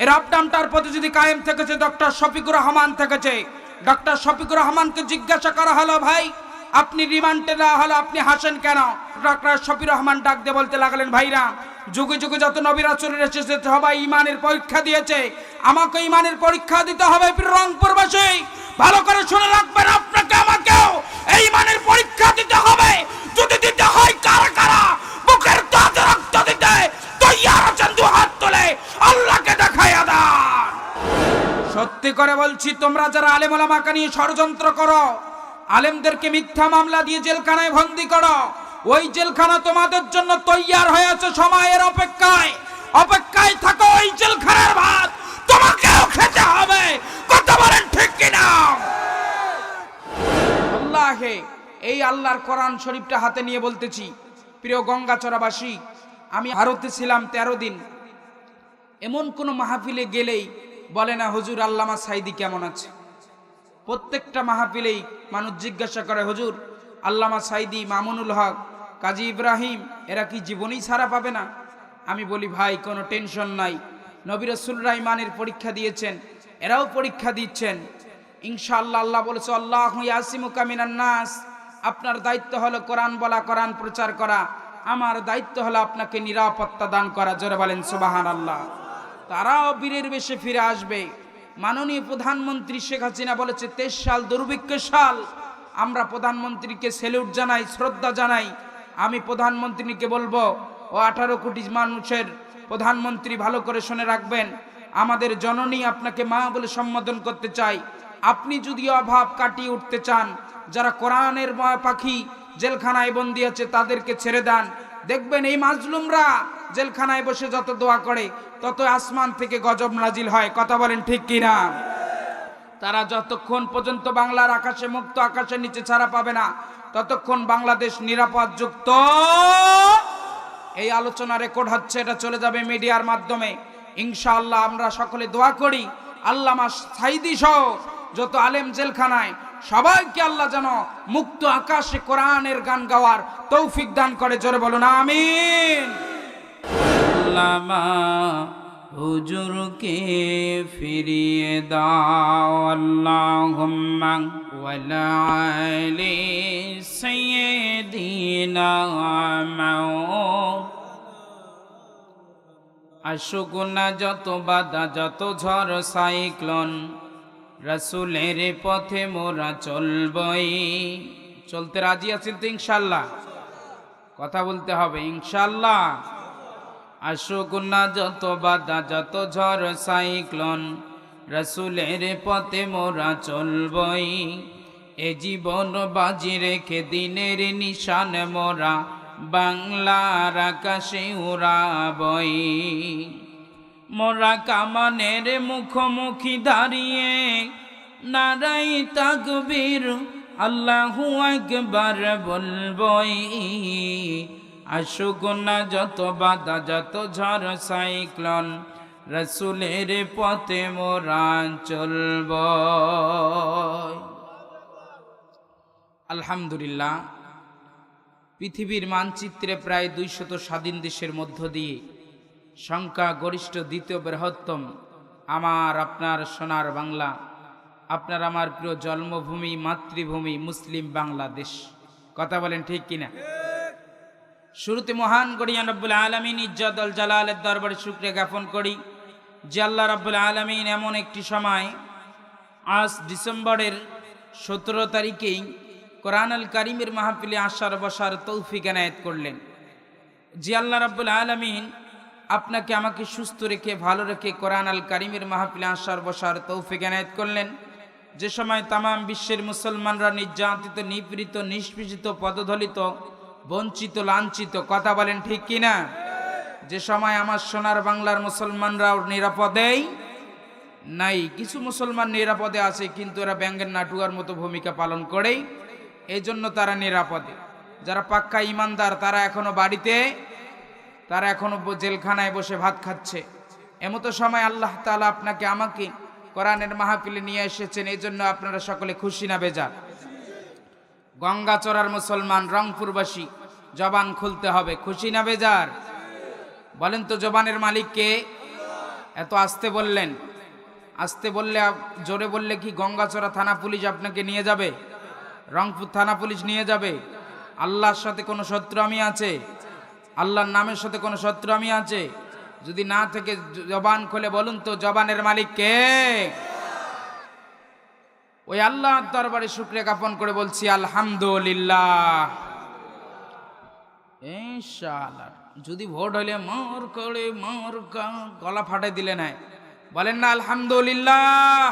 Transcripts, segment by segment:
এর আপডামটার প্রতি যদি কায়েম থেকেছে ডক্টর শফিকুর রহমান থেকেছে। ডক্টর শফিকুর রহমানকে জিজ্ঞাসা করা হলো, ভাই আপনি রিমান্ডে না হলো আপনি হাসেন কেন? ডক্টর শফিকুর রহমান ডাক দিয়ে বলতে লাগলেন, ভাইরা যুগে যুগে যত নবী রাসূল এসেছে সবাই ঈমানের পরীক্ষা দিয়েছে, আমাকে ঈমানের পরীক্ষা দিতে হবে। রংপুরবাসী ভালো করে শুনে রাখবেন, আপনাকে আমাকেও এই ঈমানের পরীক্ষা দিতে হবে। যদি দিতে হয় কারা কারা বুকের তাজে রক্ত দিতে তৈয়ার আছেন, দু হাত তুলে আল্লাহকে দেখাইয়া দেন। সত্যি করে বলছি, তোমরা যারা আলেম ওলামাকে নিয়ে ষড়যন্ত্র করো, আলেমদেরকে মিথ্যা মামলা দিয়ে জেলখানায় বন্দী করো, ওই জেলখানা তোমাদের জন্য তৈয়ার হয়ে আছে, সময়ের অপেক্ষায়। অপেক্ষায় থাকো, ওই জেলখানার ভাত তোমাকেও খেতে হবে। কথা বলেন ঠিক কিনা? আল্লাহে এই আল্লাহর কোরআন শরীফটা হাতে নিয়ে বলতেছি, প্রিয় গঙ্গাচড়াবাসী, আমি ভারতে ছিলাম 13 দিন। এমন কোন মাহফিলে গেলেই বলে না হুজুর আল্লামা সাঈদী কেমন আছে। প্রত্যেকটা মাহফিলেই মানুষ জিজ্ঞাসা করে, হুজুর আল্লামা সাঈদী, মামুনুল হক, কাজী ইব্রাহিম এরা কি জীবনেই ছাড়া পাবে না? আমি বলি, ভাই কোনো টেনশন নাই, নবী রাসূলরা ঈমানের পরীক্ষা দিয়েছেন, এরাও পরীক্ষা দিচ্ছেন ইনশাআল্লাহ। আল্লাহ বলেছে, আল্লাহু ইয়াসিমুকা মিনান নাস, আপনার দায়িত্ব হলো কোরআন বলা, কোরআন প্রচার করা, আমার দায়িত্ব হলো আপনাকে নিরাপত্তা দান করা। জোরে বলেন সুবহানাল্লাহ। তারাও বীরের বেশে ফিরে আসবে। মাননীয় প্রধানমন্ত্রী শেখ হাসিনা বলেছে 23 সাল দুর্ভিক্ষের সাল। আমরা প্রধানমন্ত্রীকে স্যালুট জানাই, শ্রদ্ধা জানাই। আমি প্রধানমন্ত্রীকে বলবো, ও 18 কোটি মানুষের প্রধানমন্ত্রী, ভালো করে শুনে রাখবেন, আমাদের জননী আপনাকে মা বলে সম্বোধন করতে চাই। আপনি যদি অভাব কাটিয়ে উঠতে চান, যারা কোরআনের পাখি জেলখানায় বন্দী আছে তাদেরকে ছেড়ে দেন। দেখবেন এই মাজলুমরা জেলখানায় বসে যত দোয়া করে তত আসমান থেকে গজব নাজিল হয়। কথা বলেন ঠিক কিনা? তারা যতক্ষণ পর্যন্ত বাংলার আকাশে, মুক্ত আকাশের নিচে ছাড়া পাবে না, ততক্ষণ বাংলাদেশ নিরাপদ যুক্ত। এই আলোচনা রেকর্ড হচ্ছে, এটা চলে যাবে মিডিয়ার মাধ্যমে ইনশাআল্লাহ। আমরা সকলে দোয়া করি আল্লামা সাঈদী সহ যত আলেম জেলখানায়, সবাইকে আল্লাহ যেন মুক্ত আকাশে কোরআনের গান গাওয়ার তৌফিক দান করে। জোরে বলুন আমিন। আল্লামা হুজুরকে ফিরিয়ে দাও, আল্লাহুম্মা ওয়ালা আলি সাইয়্যিদিনা আসুক না যত বাধা, যত ঝড় সাইক্লোন, রাসূলের পথে মোরা চলবই। চলতে রাজি আছেন তো ইনশাআল্লাহ? কথা বলতে হবে ইনশাআল্লাহ। আসুক না যত বাধা, যত ঝড় সাইক্লোন, রাসূলের পথে মোরা চলবই। এ জীবন বাজি রেখে দিনের নিশান মোরা বাংলার আকাশে উড়াবই। মোরা কামানের মুখোমুখি দাঁড়িয়ে নারায়ে তাকবীর আল্লাহু আকবার বলবই। আসুক না যত বাধা, যত ঝড় সাইক্লোন, রাসূলের পথে মোরা চলব। আলহামদুলিল্লাহ, পৃথিবীর মানচিত্রে প্রায় 200 স্বাধীন দেশের মধ্য দিয়ে সংখ্যা গরিষ্ঠ দ্বিতীয় বৃহত্তম আমার আপনার সোনার বাংলা, আপনার আমার প্রিয় জন্মভূমি, মাতৃভূমি মুসলিম বাংলাদেশ। কথা বলেন ঠিক কিনা? শুরুতে মহান গড়িয়া রব্বুল আলামিন ইজ্জত আল জালালের দরবারে শুকরিয়া জ্ঞাপন করি যে আল্লাহ রব্বুল আলামিন এমন একটি সময়, আজ ডিসেম্বরের 17 তারিখেই কোরআন আল কারীমের মাহফিলে আসার বসার তৌফিক এনায়েত করলেন। যে আল্লাহ রব্বুল আলামিন আপনাকে আমাকে সুস্থ রেখে, ভালো রেখে কোরআন আল কারীমের মাহফিলে আসার বসার তৌফিক এনায়েত করলেন, যে সময় তাম বিশ্বের মুসলমানরা নির্যাতিত, নিপীড়িত, নিষ্পেষিত, পদদলিত, বঞ্চিত, লাঞ্ছিত। কথা বলেন ঠিক কিনা? যে সময় আমার সোনার বাংলার মুসলমানরাও নিরাপদেই নাই। কিছু মুসলমান নিরাপদে আছে, কিন্তু এরা ব্যাঙের নাটুয়ার মতো ভূমিকা পালন করে, এই জন্য তারা নিরাপদে। যারা পাক্কা ইমানদার তারা এখনো বাড়িতে, তারা এখনো জেলখানায় বসে ভাত খাচ্ছে। এমতো সময় আল্লাহ তাআলা আপনাকে আমাকে কোরআনের মাহফিলে নিয়ে এসেছেন, এই জন্য আপনারা সকলে খুশি না বেজার? গঙ্গাচড়ার মুসলমান, রংপুরবাসী, জবান খুলতে হবে। খুশি না বেজার? বলেন তো জবানের মালিক কে? এত আস্তে বললেন? আস্তে বললে, জোরে বললে কি গঙ্গাচড়া থানা পুলিশ আপনাকে নিয়ে যাবে? রংপুর থানা পুলিশ নিয়ে যাবে? আল্লাহর সাথে কোনো শত্রু আমি আছে? আল্লাহর নামের সাথে কোনো শত্রু আমি আছে? যদি না থেকে জবান খুলে বলুন তো, জবানের মালিক কে? ওই আল্লাহর দরবারে শুকরিয়া জ্ঞাপন করে বলছি আলহামদুলিল্লাহ। ইনশাআল্লাহ যদি ভোট হইলে মোর করে মোর গলা ফাটাই দিলে নাই, বলেন না আলহামদুলিল্লাহ।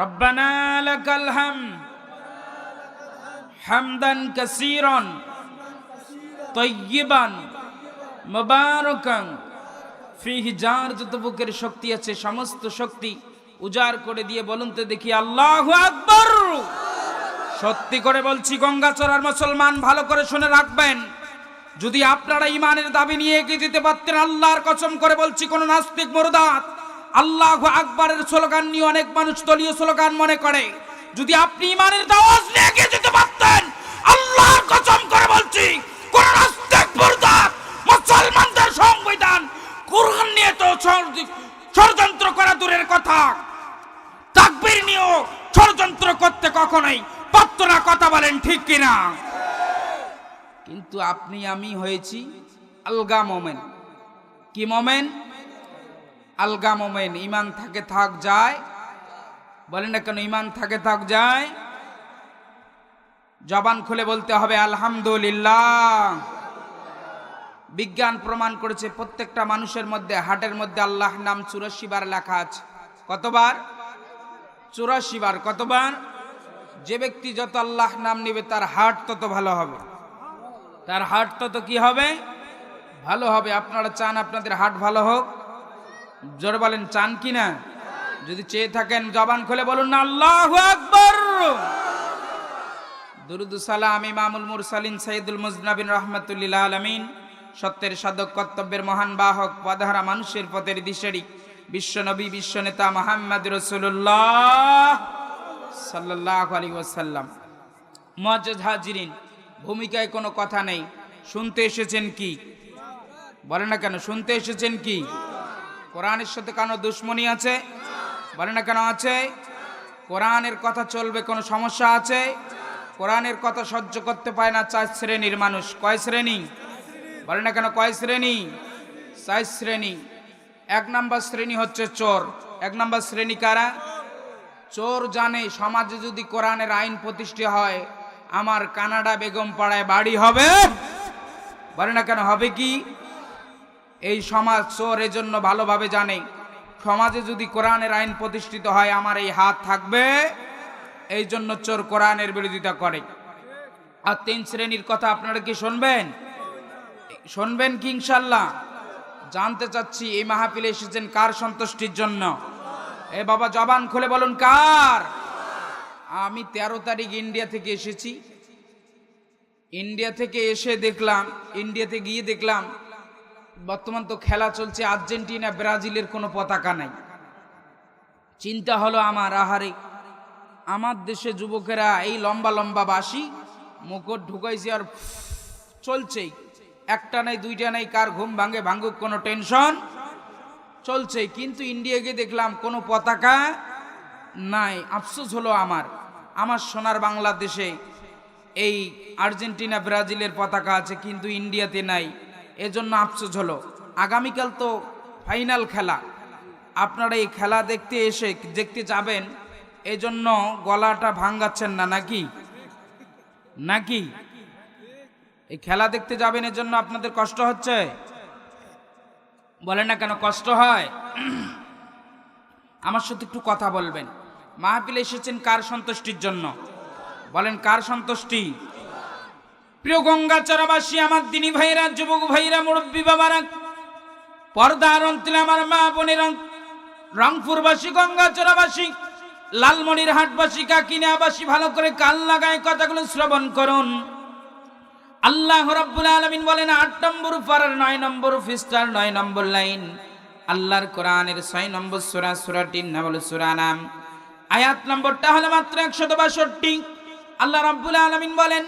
রব্বানা লাকাল হামদ হামদান কাসীরান তাইয়্যিবান মুবারাকান ফিহি। যার যত বুকের শক্তি আছে সমস্ত শক্তি উজাড় করে দিয়ে বলুন তো দেখি আল্লাহু আকবার। সত্যি করে বলছি গঙ্গাচড়ার মুসলমান, ভালো করে শুনে রাখবেন, যদি আপনারা ইমানের দাবি নিয়ে এগিয়ে যেতে পারতেন, আল্লাহর কসম করে বলছি, কোন নাস্তিক মুরদাদ আল্লাহু আকবারের স্লোগান নিয়ে অনেক মানুষ দলীয় স্লোগান মনে করে, যদি আপনি ইমানের দাওয়াত নিয়ে এগিয়ে যেতে পারতেন, আল্লাহর কসম করে বলছি, কোন নাস্তিক মুরদাদ মুসলমানদের সংবিধান কুরআন নিয়ে তো ষড়যন্ত্র করা দূরের কথা, তাকবীর নিয়েও ষড়যন্ত্র করতে কখনোই পারত না। কথা বলেন ঠিক কিনা? কিন্তু আপনি আমি হয়েছি আলগা মোমেন। কি মোমেন? আলগা মোমেন। ইমান থাকে থাক যায়, বলেন না কেন? ইমান থাকে থাক যায়। জবান খুলে বলতে হবে আলহামদুলিল্লাহ। বিজ্ঞান প্রমাণ করেছে প্রত্যেকটা মানুষের মধ্যে, হার্টের মধ্যে আল্লাহ নাম 84 বার লেখা আছে। কতবার? 84 বার। কতবার? যে ব্যক্তি যত আল্লাহ নাম নিবে তার হার্ট তত ভালো হবে, তার হার্ট তত কি হবে? ভালো হবে। আপনারা চান আপনাদের হার্ট ভালো হোক? জোরে বলেন, চান কি না? যদি চেয়ে থাকেন জবান খুলে বলুন না আল্লাহু আকবার। দুরুদ সালাম ইমামুল মুরসালিন সাইয়্যিদুল মুজনাবিন রাহমাতুল লিল আলামিন, সত্যের সাধক কর্তব্যের মহান বাহক, পথহারা মানুষের পথের দিশারি, বিশ্ব নবী বিশ্ব নেতা মুহাম্মদ রাসূলুল্লাহ সাল্লাল্লাহু আলাইহি ওয়াসাল্লাম। মুআজ্জাজ হাজিরিন, ভূমিকায় কোনো কথা নেই, শুনতে এসেছেন কি? বলেন না কেন? শুনতে এসেছেন কি? কোরআনের সাথে কেন দুশ্মনী আছে? বলেন না কেন আছে? কোরআনের কথা চলবে, কোনো সমস্যা আছে? কোরআনের কথা সহ্য করতে পায় না 4 শ্রেণীর মানুষ। কয় শ্রেণী? বলেন না কেন? কয় শ্রেণী? 4 শ্রেণী। 1 নম্বর শ্রেণী হচ্ছে চোর। 1 নম্বর শ্রেণী কারা? চোর জানে সমাজে যদি কোরআনের আইন প্রতিষ্ঠা হয় আমার কানাডা বেগম পাড়ায় বাড়ি হবে। বলে না কেন? হবে কি? এই সমাজ চোর এজন্য ভালোভাবে জানে সমাজে যদি কোরআনের আইন প্রতিষ্ঠিত হয় আমার এই হাত থাকবে, এই জন্য চোর কোরআনের বিরোধিতা করে। আর 3 শ্রেণীর কথা আপনারা কি শুনবেন? শুনবেন কি ইনশাআল্লাহ? জানতে চাচ্ছি এই মাহফিলে এসেছেন কার সন্তুষ্টির জন্য? এ বাবা জবান খুলে বলুন কার? আমি 13 তারিখ ইন্ডিয়া থেকে এসেছি। ইন্ডিয়া থেকে এসে দেখলাম, ইন্ডিয়াতে গিয়ে দেখলাম বর্তমান তো খেলা চলছে, আর্জেন্টিনা ব্রাজিলের কোনো পতাকা নাই। চিন্তা হলো আমার, আহারে আমার দেশে যুবকেরা এই লম্বা লম্বা বাঁশি মুকুট ঢুকাইছে আর চলছেই, একটা নাই দুইটা নাই, কার ঘুম ভাঙে ভাঙুক, কোনো টেনশন চলছে। কিন্তু ইন্ডিয়া গিয়ে দেখলাম কোনো পতাকা নাই। আফসোস হলো আমার সোনার বাংলাদেশে এই আর্জেন্টিনা ব্রাজিলের পতাকা আছে কিন্তু ইন্ডিয়াতে নাই, এজন্য আফসোস হলো। আগামীকাল তো ফাইনাল খেলা, আপনারা এই খেলা দেখতে যাবেন, এজন্য গলাটা ভাঙাচ্ছেন না নাকি? নাকি এই খেলা দেখতে যাবেন এজন্য আপনাদের কষ্ট হচ্ছে? বলেন না কেন কষ্ট হয়? আমার সাথে একটু কথা বলবেন। মাহফিলে এসেছেন কার সন্তুষ্টির জন্য? বলেন কার সন্তুষ্টি? প্রিয় গঙ্গাচড়াবাসী, আমার দিনী ভাইরা, যুবক ভাইরা, মুরব্বী বাবারা, পর্দার অন্তরে আমার মা বোনেরা, রংপুরবাসী, গঙ্গাচড়াবাসী, লালমনিরহাটবাসী, কাকিনাবাসী, ভালো করে কান লাগায় কথাগুলো শ্রবণ করুন। আল্লাহ রাব্বুল আলামিন বলেন 8 নম্বর পারার 9 নম্বর পৃষ্ঠার 9 নম্বর লাইন, আল্লাহর কোরআনের 6 নম্বর সূরা, সূরাটির নাম হলো সূরা নাম, আয়াত নম্বরটা হলো মাত্র 162। আল্লাহ রাব্বুল আলামিন বলেন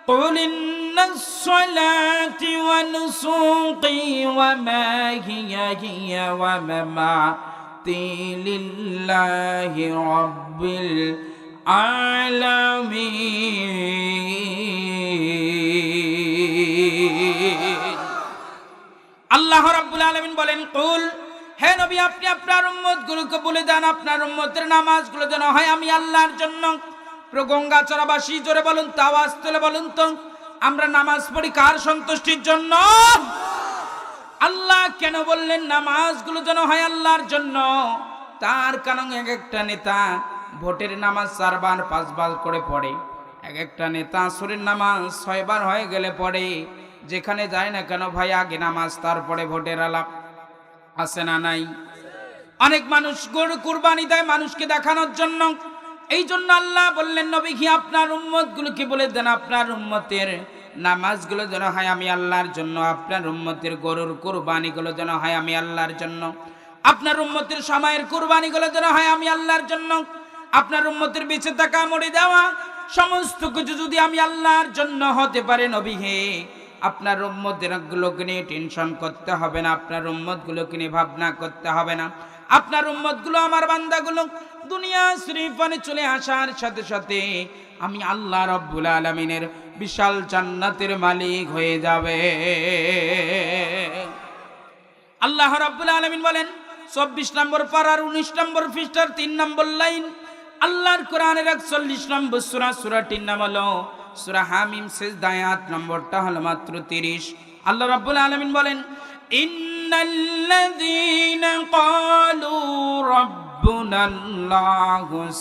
قل إن الصلاة ونسوقي ومحياي ومماتي لله رب العالمين আল্লাহ রাব্বুল আলামিন বলেন কুল হে নবী আপনি আপনার উম্মতগুলোকে বলে দেন আপনার উম্মতের নামাজগুলো যেন হয় আমি আল্লাহর জন্য। গঙ্গাচড়াবাসী জোরে বলুন তো, আওয়াজ তুলে বলুন তো, আমরা নামাজ পড়ি কার সন্তুষ্টির জন্য? আল্লাহ কেন বললেন নামাজগুলো যেন হয় আল্লাহর জন্য? তার কারণ এক একটা নেতা ভোটের নামাজ 4 বার 5 বার করে পড়ে, এক একটা নেতা আসরের নামাজ 6 বার হয়ে গেলে পড়ে। যেখানে যায় না কেন ভাই আগে নামাজ তারপরে ভোটের আলাপ, আছে না নাই? অনেক মানুষ গরু কুরবানি দেয় মানুষকে দেখানোর জন্য। এই জন্য আল্লাহ বললেন নবী কি আপনার উম্মতগুলোকে বলে দেন আপনার উম্মতের নামাজগুলো যেন হয় আমি আল্লাহর জন্য, আপনার উম্মতের গরুর কুরবানিগুলো যেন হয় আমি আল্লাহর জন্য, আপনার উম্মতের সময়ের কুরবানিগুলো যেন হয় আমি আল্লাহর জন্য, আপনার উম্মতের বেঁচে থাকা মরে যাওয়া সমস্ত কিছু যদি আমি আল্লাহর জন্য হতে পারে নবী হে আপনার উম্মতের গুলোকে নিয়ে টেনশন করতে হবে না, আপনার উম্মতগুলোকে নিয়ে ভাবনা করতে হবে না। আপনার উম্মতগুলো আমার বান্দাগুলো দুনিয়া শরীফে চলে আসার সাথে সাথে আমি আল্লাহ রাব্বুল আলামিনের বিশাল জান্নাতের মালিক হয়ে যাবে। আল্লাহ রাব্বুল আলামিন বলেন 24 নম্বর পারার 19 নম্বর পৃষ্ঠার 3 নম্বর লাইন আল্লাহর কোরআনের 41 নম্বর সূরা, সূরাটির নাম হলো সূরা হামিম, সেজদা আয়াত নম্বরটা হলো মাত্র 30। আল্লাহ রাব্বুল আলামিন বলেন ইন্নাল্লাযীনা ক্বালু রাব্বুনাল্লাহু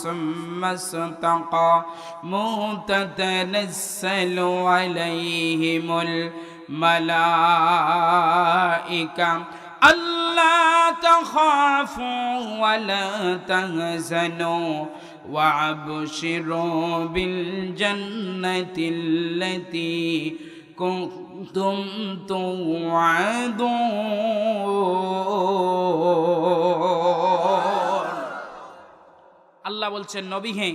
সুম্মা ইসতাকামু তাতানাজ্জালু আলাইহিমুল মালায়েকা আল্লা তাখাফু ওয়া লা তাহজানু وَأَبْشِرُوا بِالْجَنَّةِ الَّتِي كُنتُمْ تُوعَدُونَ আল্লাহ বলছেন নবী হে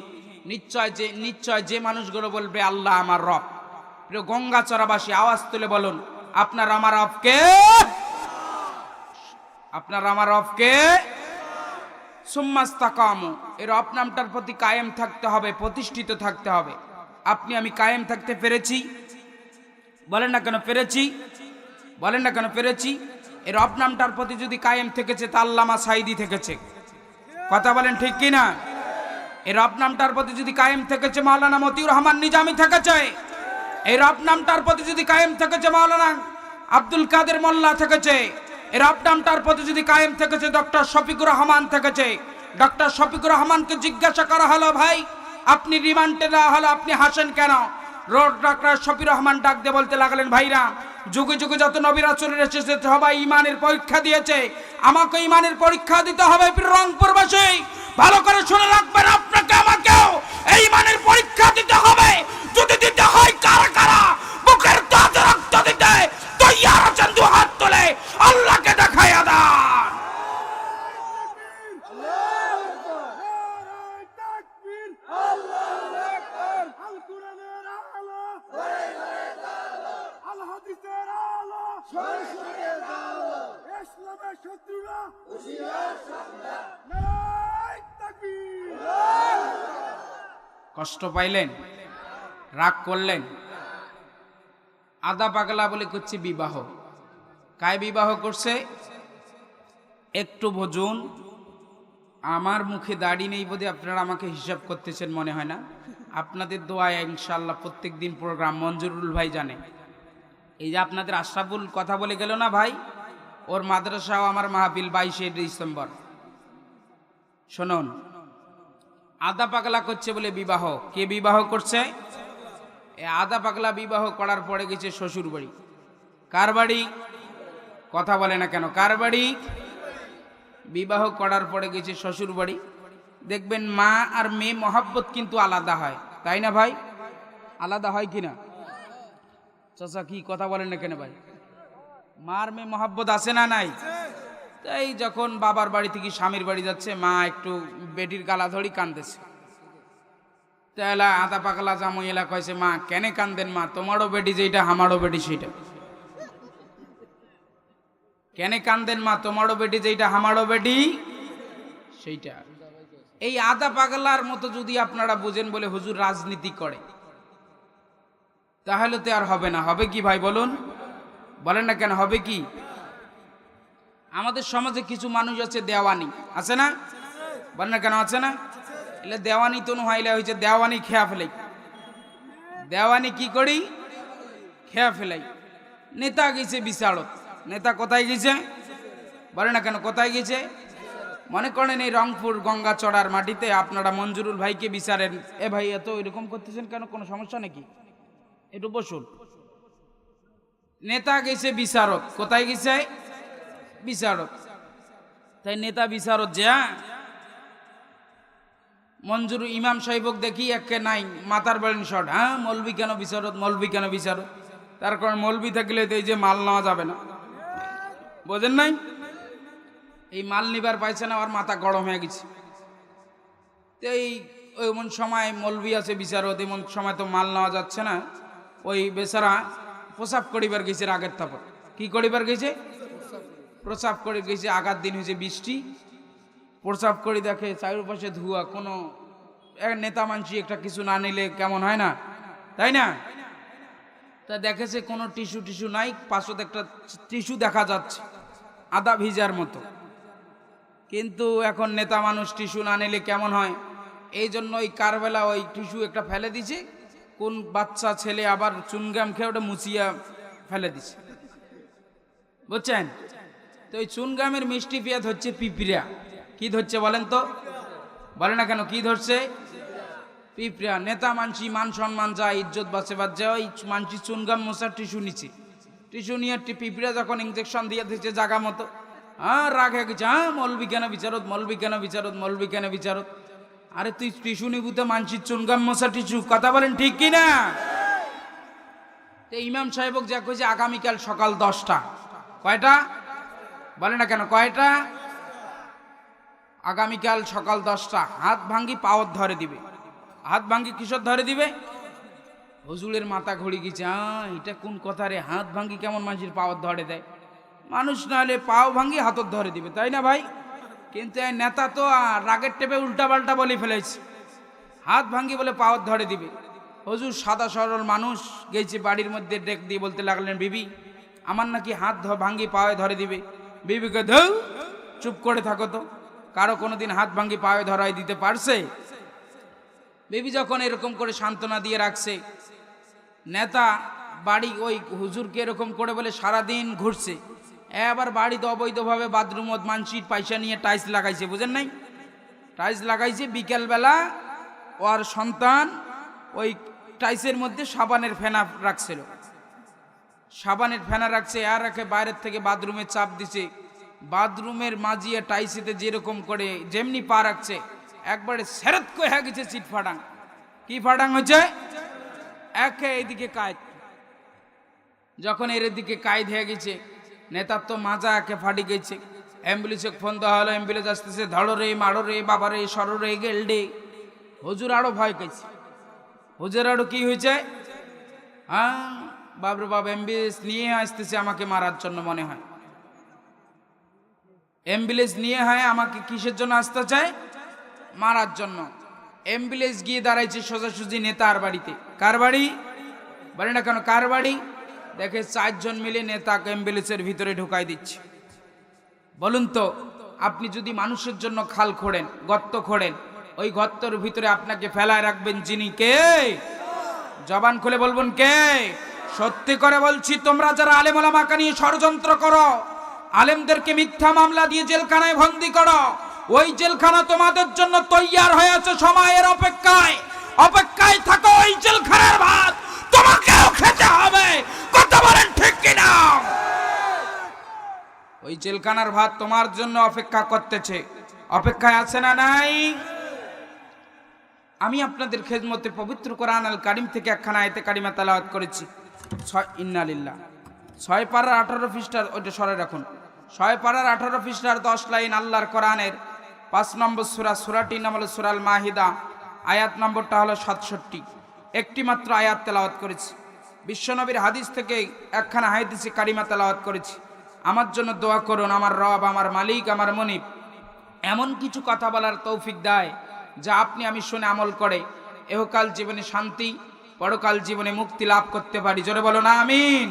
নিশ্চয় যে মানুষগুলো বলবে আল্লাহ আমার রব। প্রিয় গঙ্গাচড়াবাসী আওয়াজ তুলে বলুন আপনার আমার রবকে, আপনার আমার রবকে। সুম্মাস্তাকামু এর রব নামটার প্রতি কায়েম থাকতে হবে, প্রতিষ্ঠিত থাকতে হবে। আপনি আমি কায়েম থাকতে পেরেছি? বলেন না কেন পেরেছি? বলেন না কেন পেরেছি? এর রব নামটার প্রতি যদি কায়েম থেকেছে তা আল্লামা সাঈদী থেকেছে, কথা বলেন ঠিক কি না? এর রব নামটার প্রতি যদি কায়েম থেকেছে মাওলানা মতিউর রহমান নিজামী থেকেছে, এই রব নামটার প্রতি যদি কায়েম থেকেছে মাওলানা আব্দুল কাদের মোল্লা থেকেছে, এর রব নামটার প্রতি যদি কায়েম থেকেছে ডক্টর শফিকুর রহমান থেকেছে। ডক্টর শফিকুর রহমানকে জিজ্ঞাসা করা হলো ভাই আপনি রিমান্ডে না হলো আপনি হাসেন কেন? ডক্টর শফিকুর রহমান ডাক দিয়ে বলতে লাগলেন ভাইরা যুগে যুগে যত নবী রাসূল এসেছে সবাই ঈমানের পরীক্ষা দিয়েছে, আমাকে ঈমানের পরীক্ষা দিতে হবে। রংপুরবাসী ভালো করে শুনে রাখবেন আপনাকে আমাকেও এই ঈমানের পরীক্ষা দিতে হবে। যদি দিতে হয় কারা কারা বুকের তাজে রক্ত দিতে তৈয়ার আছেন দু হাত তুলে আল্লাহকে দেখায়া দান। কষ্ট পাইলেন, রাগ করলেন? আদা পাগলা বলে করছে বিবাহ। কায় বিবাহ করছে একটু বুঝুন। আমার মুখে দাড়ি নেই বোধহয় আপনারা আমাকে হিসাব করতেছেন মনে হয় না। আপনাদের দোয়ায় ইনশাআল্লাহ প্রত্যেক দিন প্রোগ্রাম মঞ্জুরুল ভাই জানে। এই যে আপনাদের আশরাফুল কথা বলে গেল না ভাই, ওর মাদ্রাসাও আমার মাহফিল 22শে ডিসেম্বর। শুনুন আদা পাগলা করছে বলে বিবাহ। কে বিবাহ করছে? এই আদা পাগলা বিবাহ করার পরে গেছে শ্বশুর বাড়ি। কার বাড়ি? কথা বলে না কেন? কার বাড়ি? বিবাহ করার পরে গেছে শ্বশুর বাড়ি। দেখবেন মা আর মেয়ে মহাব্বত কিন্তু আলাদা হয়, তাই না ভাই? আলাদা হয় কিনা? চাচা কি কথা বলেন না কেন ভাই? মার মেয়ে মহাব্বত আছে না নাই? তাই যখন বাবার বাড়ি থেকে স্বামীর বাড়ি যাচ্ছে মা একটু বেটির গালা ধরি কাঁদতেছে, তাহলে আদা পাগলা জামাই এলা কয়েছে, মা কেনে কান্দেন মা, তোমারও বেটি যেটা আমারও বেটি সেটা। কেনে কান্দেন মা, তোমারও বেটি যেটা আমারও বেটি সেইটা। এই আদা পাগলার মতো যদি আপনারা বুঝেন বলে হুজুর রাজনীতি করে, তাহলে তো আর হবে না। হবে কি ভাই বলুন, বলেন না কেন, হবে কি? আমাদের সমাজে কিছু মানুষ আছে দেওয়ানি, আছে না? বলেন না কেন আছে না? এলে দেওয়ানি তো হাইলে হয়েছে দেওয়ানি খেয়া ফেলাই। দেওয়ানি কি করি? খেয়া ফেলাই। নেতা গেছে বিচারত। নেতা কোথায় গেছে? বলে না কেন কোথায় গেছে? মনে করেন এই রংপুর গঙ্গাচড়ার মাটিতে আপনারা মঞ্জুরুল ভাইকে বিচারেন, এ ভাই এত এরকম করতেছেন কেন, কোনো সমস্যা নাকি? একটু বসুন। নেতা গেছে বিচারত, কোথায় গেছে? বিচারত। তাই নেতা বিচারত যে মঞ্জুর ইমাম সাহেবক দেখি একে নাই মাথার বলেন শট, হ্যাঁ মৌলবি কেন বিচারত, মৌলবি কেন বিচারত? তার কারণ মৌলবি থাকলে তো এই যে মাল নেওয়া যাবে না, বোঝেন নাই? এই মাল নিবার পাইছে না, আর মাথা গরম হয়ে গেছে। তো এই এমন সময় মৌলবি আছে বিচারত, এমন সময় তো মাল নেওয়া যাচ্ছে না। ওই বেচারা প্রসাব করিবার গেছে আগের তারপর। কি করিবার গেছে? প্রসাব করে গেছে। আগার দিন হয়েছে বৃষ্টি। প্রসাব করে দেখে চারিপাশে ধোঁয়া, কোনো নেতা মানসি একটা কিছু না নিলে কেমন হয় না, তাই না? তা দেখেছে কোনো টিস্যু নাই, পাশে একটা টিস্যু দেখা যাচ্ছে আদা ভিজার মতো। কিন্তু এখন নেতা মানুষ টিস্যু না নিলে কেমন হয়, এই জন্য ওই কারবেলা ওই টিস্যু একটা ফেলে দিছে। কোন বাচ্চা ছেলে আবার চুনগাম খেয়ে ওটা মুছিয়া ফেলে দিছে, বুঝছেন? তো ওই চুনগামের মিষ্টি পেঁয়াজ হচ্ছে পিঁপড়া। কি ধরছে বলেন তো, বলে না কেন কি ধরছে? পিঁপড়া। নেতা মানসি মান সম্মান যায়, ইজ্জত বাঁচে বাচ্চা, ওই মানসি চুনগাম মশার টিস্যু নিচ্ছে। টিস্যু নিয়ে পিঁপড়া যখন ইঞ্জেকশন দিয়ে দিচ্ছে জাগা মতো, হ্যাঁ রাগ হয়ে গেছে, হ্যাঁ মৌলবি কেন বিচারত, মৌলবি কেন বিচারত, মৌলবি কেন বিচারত। আরে তুই টিস্যু নিবুতে মানসির চুনগাম মশা টিস্যু, কথা বলেন ঠিক কিনা? তো ইমাম সাহেবক যা কইছে আগামীকাল সকাল 10টা। কয়টা? বলে না কেন কয়টা? আগামীকাল সকাল 10টা। হাত ভাঙ্গি পাওয়ার ধরে দিবে। হাত ভাঙ্গি কিশোর ধরে দিবে? হুজুরের মাথা ঘুরে গেছে, এটা কোন কথা রে, হাত ভাঙ্গি কেমন মানুষের পাওয়ার ধরে দেয়? মানুষ না হলে পাও ভাঙ্গি হাতত ধরে দিবে, তাই না ভাই? কিন্তু এই নেতা তো রাগের টেপে উল্টা পাল্টা বলে ফেলেছে, হাত ভাঙ্গি বলে পাওয়ার ধরে দিবে। হুজুর সাদা সরল মানুষ গেছে বাড়ির মধ্যে, ডেক দিয়ে বলতে লাগলেন, বিবি আমার নাকি হাত ভাঙ্গি পায়ে ধরে দিবে। বিবিকে ধৌ চুপ করে থাকো তো, কারো কোনোদিন হাত ভাঙ্গি পায়ে ধরাই দিতে পারছে? বিবি যখন এরকম করে সান্ত্বনা দিয়ে রাখছে, নেতা বাড়ি ওই হুজুরকে এরকম করে বলে সারাদিন ঘুরছে। এবার বাড়িতে অবৈধভাবে বাথরুম মানসির পয়সা নিয়ে টাইলস লাগাইছে, বুঝেন নাই? টাইলস লাগাইছে। বিকেলবেলা ওর সন্তান ওই টাইলসের মধ্যে সাবানের ফেনা রাখছিল, সাবানের ফেনা রাখছে, আর রাখে বাইরের থেকে বাথরুমে চাপ দিছে। বাথরুমের মাঝিয়ে টাইসিতে যেরকম করে যেমনি পা রাখছে, একবারে সেরত হয়ে গেছে চিট ফাটাং। কি ফাটাং হচ্ছে? একে এইদিকে কায়দ। যখন এর দিকে কায়দ হয়ে গেছে, নেতার তো মাজা একে ফাটি গেছে। অ্যাম্বুলেন্সে ফোন দেওয়া হলো, অ্যাম্বুলেন্স আসতেছে, ধরো রে মারো রে বাবা রে সরো রে গেল রে। হুজুর আরো ভয় পেয়েছে। হুজুর আরো কি হয়েছে? হ্যাঁ বাবরে বাবা, অ্যাম্বুলেন্স নিয়ে আসতেছে আমাকে মারার জন্য মনে হয়। অ্যাম্বুলেন্স নিয়ে হয় আমাকে কিসের জন্য আসতে চায়? মারার জন্য। অ্যাম্বুলেন্স গিয়ে দাঁড়াইছে সোজাসুজি নেতার বাড়িতে। কার বাড়ি? বলে না কেন কার বাড়ি? দেখে 4 জন মিলে নেতাকে অ্যাম্বুলেন্সের ভিতরে ঢুকাই দিচ্ছে। বলুন তো, আপনি যদি মানুষের জন্য খাল খোঁড়েন, গর্ত খোঁড়েন, ওই গর্তের ভিতরে আপনাকে ফেলায় রাখবেন যিনি? কে? জবান খুলে বলবেন কে? সত্যি করে বলছি, তোমরা যারা আলেম ওলামাকে নিয়ে ষড়যন্ত্র করো, আলেমদেরকে মিথ্যা মামলা দিয়ে জেলখানায় বন্দী করো, ওই জেলখানা তোমাদের জন্য তৈয়ার হয়ে আছে, সময়ের অপেক্ষায়। অপেক্ষায় থাকো, ওই জেলখানার ভাত তোমাকেও খেতে হবে, কথা বলেন ঠিক কিনা? ওই জেলখানার ভাত তোমার জন্য অপেক্ষা করতেছে। অপেক্ষায় আছে না নাই? আমি আপনাদের খেদমতে পবিত্র কোরআন আল কারিম থেকে একখানা আয়াতে কারিমা তেলাওয়াত করেছি। ইন্নালিল্লাহ 6 পারার 18 পৃষ্ঠার, ওইটা সরে রাখুন। 6 পারার 18 পৃষ্ঠার 10 লাইন আল্লাহর কোরআনের 5 নম্বর সূরা, সূরাটির নাম হলো সূরা আল মাহিদা। আয়াত নম্বরটা হলো 67। একটি মাত্র আয়াত তেলাওয়াত করেছি। বিশ্বনবীর হাদিস থেকে একখানা হাদিসে কারিমা তেলাওয়াত করেছি। আমার জন্য দোয়া করুন, আমার রব, আমার মালিক, আমার মনিব এমন কিছু কথা বলার তৌফিক দেয় যা আপনি আমি শুনে আমল করে এহকাল জীবনে শান্তি, পরকাল জীবনে মুক্তি লাভ করতে পারি। জোরে বলো না আমিন।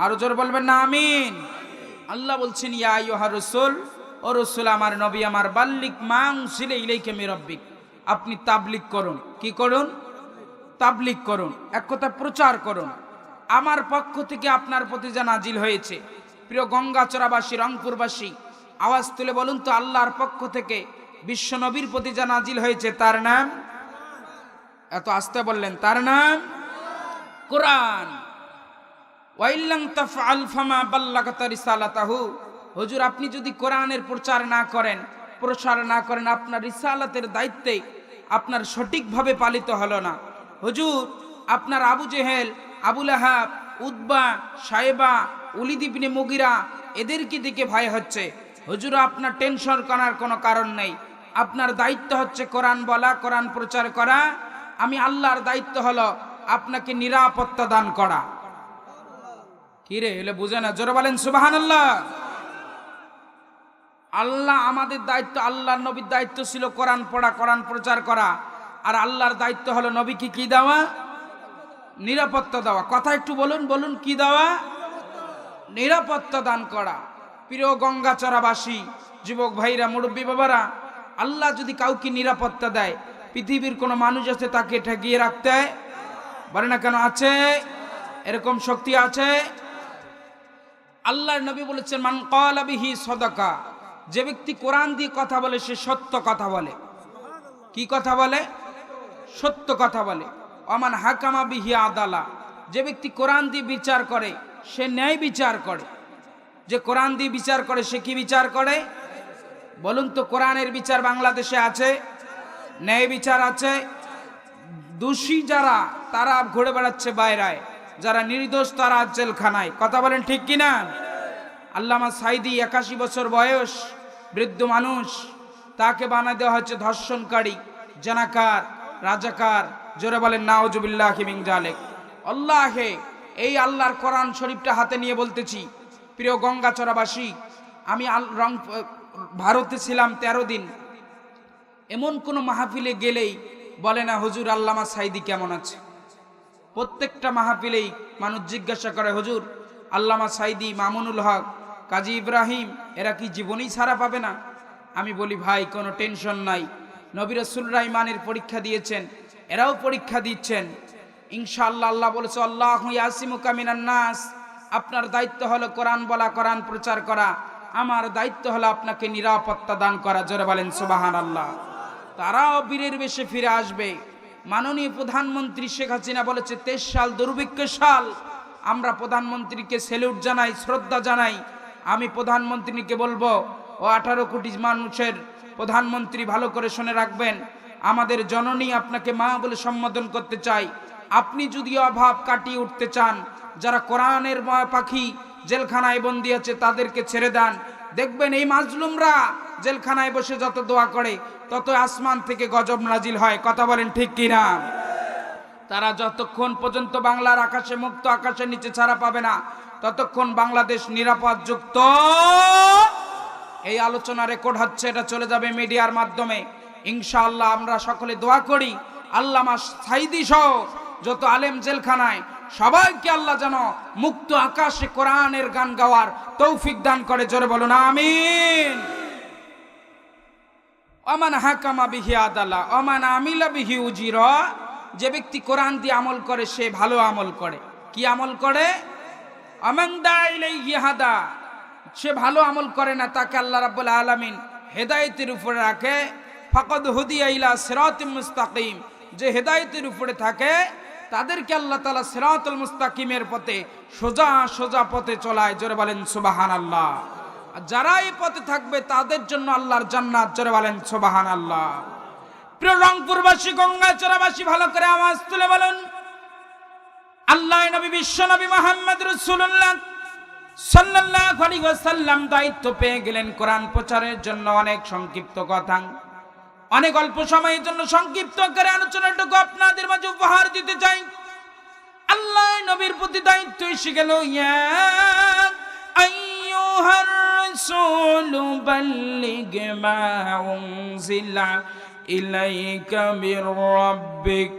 আরো জোরে বলবেন না আমিন। আল্লাহ বলছেন, ইয়া আইয়ুহার রাসূল, ও রাসূল আমার নবী আমার, বাল্লিগ মা উনজিলা ইলাইকা মির রাব্বিক, আপনি তাবলীগ করুন। কি করুন? তাবলীগ করুন, এক কথা প্রচার করুন আমার পক্ষ থেকে আপনার প্রতি যা নাজিল হয়েছে। প্রিয় গঙ্গাচড়াবাসী, রংপুরবাসী, আওয়াজ তুলে বলুন তো, আল্লাহর পক্ষ থেকে বিশ্ব নবীর প্রতি যা নাজিল হয়েছে তার নাম, এত আস্তে বললেন, তার নাম কোরআন। ওয়াইল্লাম তাফআল ফামা বাল্লাগাতা রিসালাতাহু, হুজুর আপনি যদি কোরআনের প্রচার না করেন, প্রসার না করেন, আপনার রিসালাতের দায়িত্বে আপনার সঠিকভাবে পালিত হলো না। হুজুর আপনার আবু জেহেল, আবু লাহাব, উতবা, সাইবা, ওলীদ ইবনে মুগীরা এদেরকে দিকে ভয় হচ্ছে। হুজুর আপনার টেনশন করার কোনো কারণ নেই। আপনার দায়িত্ব হচ্ছে কোরআন বলা, কোরআন প্রচার করা। আমি আল্লাহর দায়িত্ব হলো আপনাকে নিরাপত্তা দান করা। কি রে এলে বুঝে না? জোরে বলেন সুবহানাল্লাহ। আল্লাহ আমাদের দায়িত্ব, আল্লাহর নবীর দায়িত্ব ছিল কোরআন পড়া, কোরআন প্রচার করা। আর আল্লাহর দায়িত্ব হলো নবীকে কি দেওয়া? নিরাপত্তা দেওয়া। কথা একটু বলুন, বলুন কি দেওয়া? নিরাপত্তা দান করা। প্রিয় গঙ্গাচড়াবাসী, যুবক ভাইরা, মুরব্বী বাবারা, আল্লাহ যদি কাউকে নিরাপত্তা দেয়, পৃথিবীর কোনো মানুষ আছে তাকে ঠেকিয়ে রাখতে পারে না? কেন? আছে, এরকম শক্তি আছে। আল্লাহর নবী বলেছেন, মান ক্বালা বিহি সাদাকা, যে ব্যক্তি কোরআন দিয়ে কথা বলে সে সত্য কথা বলে। কি কথা বলে? সত্য কথা বলে। ওমান হাকামা বিহি আদালা, যে ব্যক্তি কোরআন দিয়ে বিচার করে সে ন্যায় বিচার করে। যে কোরআন দিয়ে বিচার করে সে কি বিচার করে? বলুন তো, কোরআনের বিচার বাংলাদেশে আছে? ন্যায় বিচার আছে? দোষী যারা তারা ঘুরে বেড়াচ্ছে বাইরায়, যারা নির্দোষ তারা জেলখানায়। কথা বলেন ঠিক কিনা? আল্লামা সাইদি 81 বছর বয়স, বৃদ্ধ মানুষ, তাকে বানায় দেওয়া হচ্ছে ধর্ষণকারী, জানাকার, রাজাকার। জোরে বলেন নাউজুবিল্লাহি মিন যালিক। আল্লাহে, এই আল্লাহর কোরআন শরীফটা হাতে নিয়ে বলতেছি, প্রিয় গঙ্গাচড়াবাসী, আমি ভারতে ছিলাম 13 দিন। এমন কোনো মাহফিলে গেলেই বলে না হুজুর আল্লামা সাইদি কেমন আছে। প্রত্যেকটা মাহফিলেই মানুষ জিজ্ঞাসা করে, হুজুর আল্লামা সাইদি, মামুনুল হক, কাজী ইব্রাহিম এরা কি জীবনেই ছাড়া পাবে না? আমি বলি, ভাই কোনো টেনশন নাই, নবী রাসূলরা ঈমানের পরীক্ষা দিয়েছেন, এরাও পরীক্ষা দিচ্ছেন ইনশাআল্লাহ। আল্লাহ বলেছে, আল্লাহু ইয়াসিমুকা মিনান নাস, আপনার দায়িত্ব হলো কোরআন বলা, কোরআন প্রচার করা। আমার দায়িত্ব হলো আপনাকে নিরাপত্তা দান করা। জোরে বলেন সুবহানাল্লাহ। তারাও বীরের বেশে ফিরে আসবে। মাননীয় প্রধানমন্ত্রী শেখ হাসিনা বলেছে 23 সাল দুর্ভিক্ষের সাল। আমরা প্রধানমন্ত্রীকে স্যালুট জানাই, শ্রদ্ধা জানাই। আমি প্রধানমন্ত্রীকে বলবো, ও 18 কোটি মানুষের প্রধানমন্ত্রী, ভালো করে শুনে রাখবেন, আমাদের জননী আপনাকে মা বলে সম্বোধন করতে চাই। আপনি যদি অভাব কাটিয়ে উঠতে চান, যারা কোরআনের পাখি জেলখানায় বন্দী আছে তাদেরকে ছেড়ে দেন। দেখবেন এই মাজলুমরা জেলখানায় বসে যত দোয়া করে তত আসমান থেকে গজব নাজিল হয়। কথা বলেন ঠিক কিনা? তারা যতক্ষণ পর্যন্ত বাংলার আকাশে, মুক্ত আকাশের নিচে ছাড়া পাবে না, ততক্ষণ বাংলাদেশ নিরাপদ যুক্ত। এই আলোচনা রেকর্ড হচ্ছে, এটা চলে যাবে মিডিয়ার মাধ্যমে ইনশাআল্লাহ। আমরা সকলে দোয়া করি আল্লামা সাইদি সহ যত আলেম জেলখানায়, সবাইকে আল্লাহ যেন মুক্ত আকাশে কোরআনের গান গাওয়ার তৌফিক দান করে। জোরে বলুন আমিন। ওমান হাকামা বিহি আদালা ওমান আমিলা বিহি উজিরা, যে ব্যক্তি কোরআন দিয়ে আমল করে সে ভালো আমল করে। কি আমল করে? আমান দা ইলাইহি হাদা, সে ভালো আমল করে না, তাকে আল্লাহ রাব্বুল আলামিন হেদায়েতের উপরে রাখে। ফাকাদ হুদিয়া ইলা সিরাতিম মুস্তাকিম, যে হেদায়েতের উপরে থাকে তাদেরকে আল্লাহ তাআলা সিরাতুল মুস্তাকিমের পথে, সোজা সোজা পথে চলায়। জোরে বলেন সুবহানাল্লাহ। আর যারা এই পথে থাকবে তাদের জন্য আল্লাহর জান্নাত। জোরে বলেন সুবহানাল্লাহ। প্রিয় রংপুরবাসী, গঙ্গাচড়াবাসী, ভালো করে আওয়াজ তুলে বলুন, আল্লাহ নবী, বিশ্ব নবী মুহাম্মদ রাসূলুল্লাহ সাল্লাল্লাহু আলাইহি ওয়াসাল্লাম দায়িত্ব পেয়ে গেলেন কোরআন প্রচারের জন্য। অনেক সংক্ষিপ্ত কথা, অনেক অল্প সময়ের জন্য সংক্ষিপ্ত করে আলোচনাটুকু আপনাদের মাঝে উপহার দিতে চাই। আল্লাহ নবীর প্রতি দায়িত্ব এসে গেল, ইয়া আইয়ুহার রাসূলু বাল্লিগ মা উনজিলা ইলাইকা মির রাব্বিক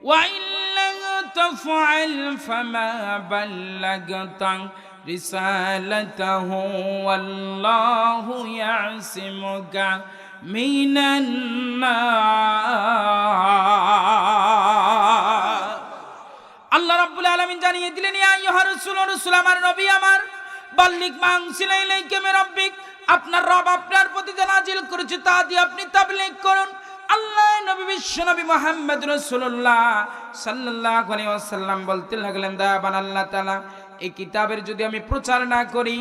ওয়া ইল্লাম তাফআল ফামা বাল্লাগতা রিসালাতাহু ওয়াল্লাহু ইয়াসিমুকা মিনান নাস। আল্লাহ রাব্বুল আলামিন জানিয়ে দিলেন, ইয়া আইয়ুহার রাসূল, রাসূল আমার, নবী আমার, বাল্লিগ মা উনজিলা ইলাইকা মির রাব্বিক, আপনার রব আপনার প্রতি যা নাজিল করেছে তা দিয়ে আপনি তাবলীগ করুন। আল্লাহ নবী বিশ্ব নবী মুহাম্মদ রাসূলুল্লাহ সাল্লাল্লাহু আলাইহি ওয়াসাল্লাম বলতে লাগলেন, দয়াবান আল্লাহ তাআলা, এই কিতাবের যদি আমি প্রচার না করি,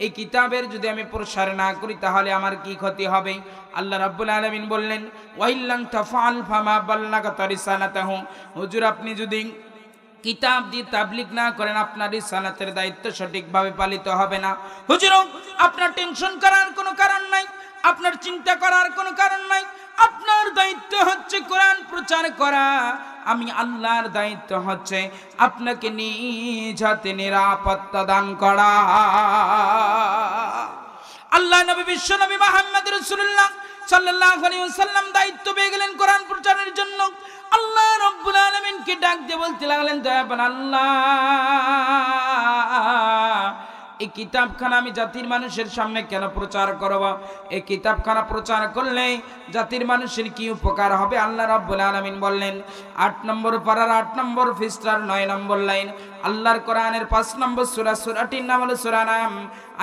এই কিতাবের যদি আমি প্রসার না করি, তাহলে আমার কি ক্ষতি হবে? আল্লাহ রাব্বুল আলামিন বললেন, ওয়াইল্লাং তাফআল ফামা বাল্লাগাতা রিসালাতাহু, হুজুর আপনি যদি কিতাব দিয়ে তাবলীগ না করেন, আপনার রিসালাতের দায়িত্ব সঠিকভাবে পালিত হবে না। হুজুর আপনার টেনশন করার কোনো কারণ নাই, আপনার চিন্তা করার কোনো কারণ নাই। আপনার দায়িত্ব হচ্ছে কোরআন প্রচার করা, আমি আল্লাহর দায়িত্ব হচ্ছে আপনাকে নিজ হাতে নিরাপত্তা দান করা। আল্লাহ নবী বিশ্ব নবী মুহাম্মদ রাসূলুল্লাহ সাল্লাল্লাহু আলাইহি ওয়াসাল্লাম দায়িত্ব পেয়ে গেলেন কোরআন প্রচারের জন্য। আল্লাহ রাব্বুল আলামিনকে ডাক দিয়ে বলতে লাগলেন, দয়াবান আল্লাহ, এই কিতাবখানা আমি জাতির মানুষের সামনে কেন প্রচার করব? এই কিতাবখানা প্রচার করলে জাতির মানুষের কি উপকার হবে? আল্লাহ রাব্বুল আলামিন বললেন, ৮ নম্বর পারার ৮ নম্বর পৃষ্ঠার ৯ নম্বর লাইন, আল্লাহর কোরআনের ৫ নম্বর সূরা, সূরাটির নাম হলো সূরা নাম,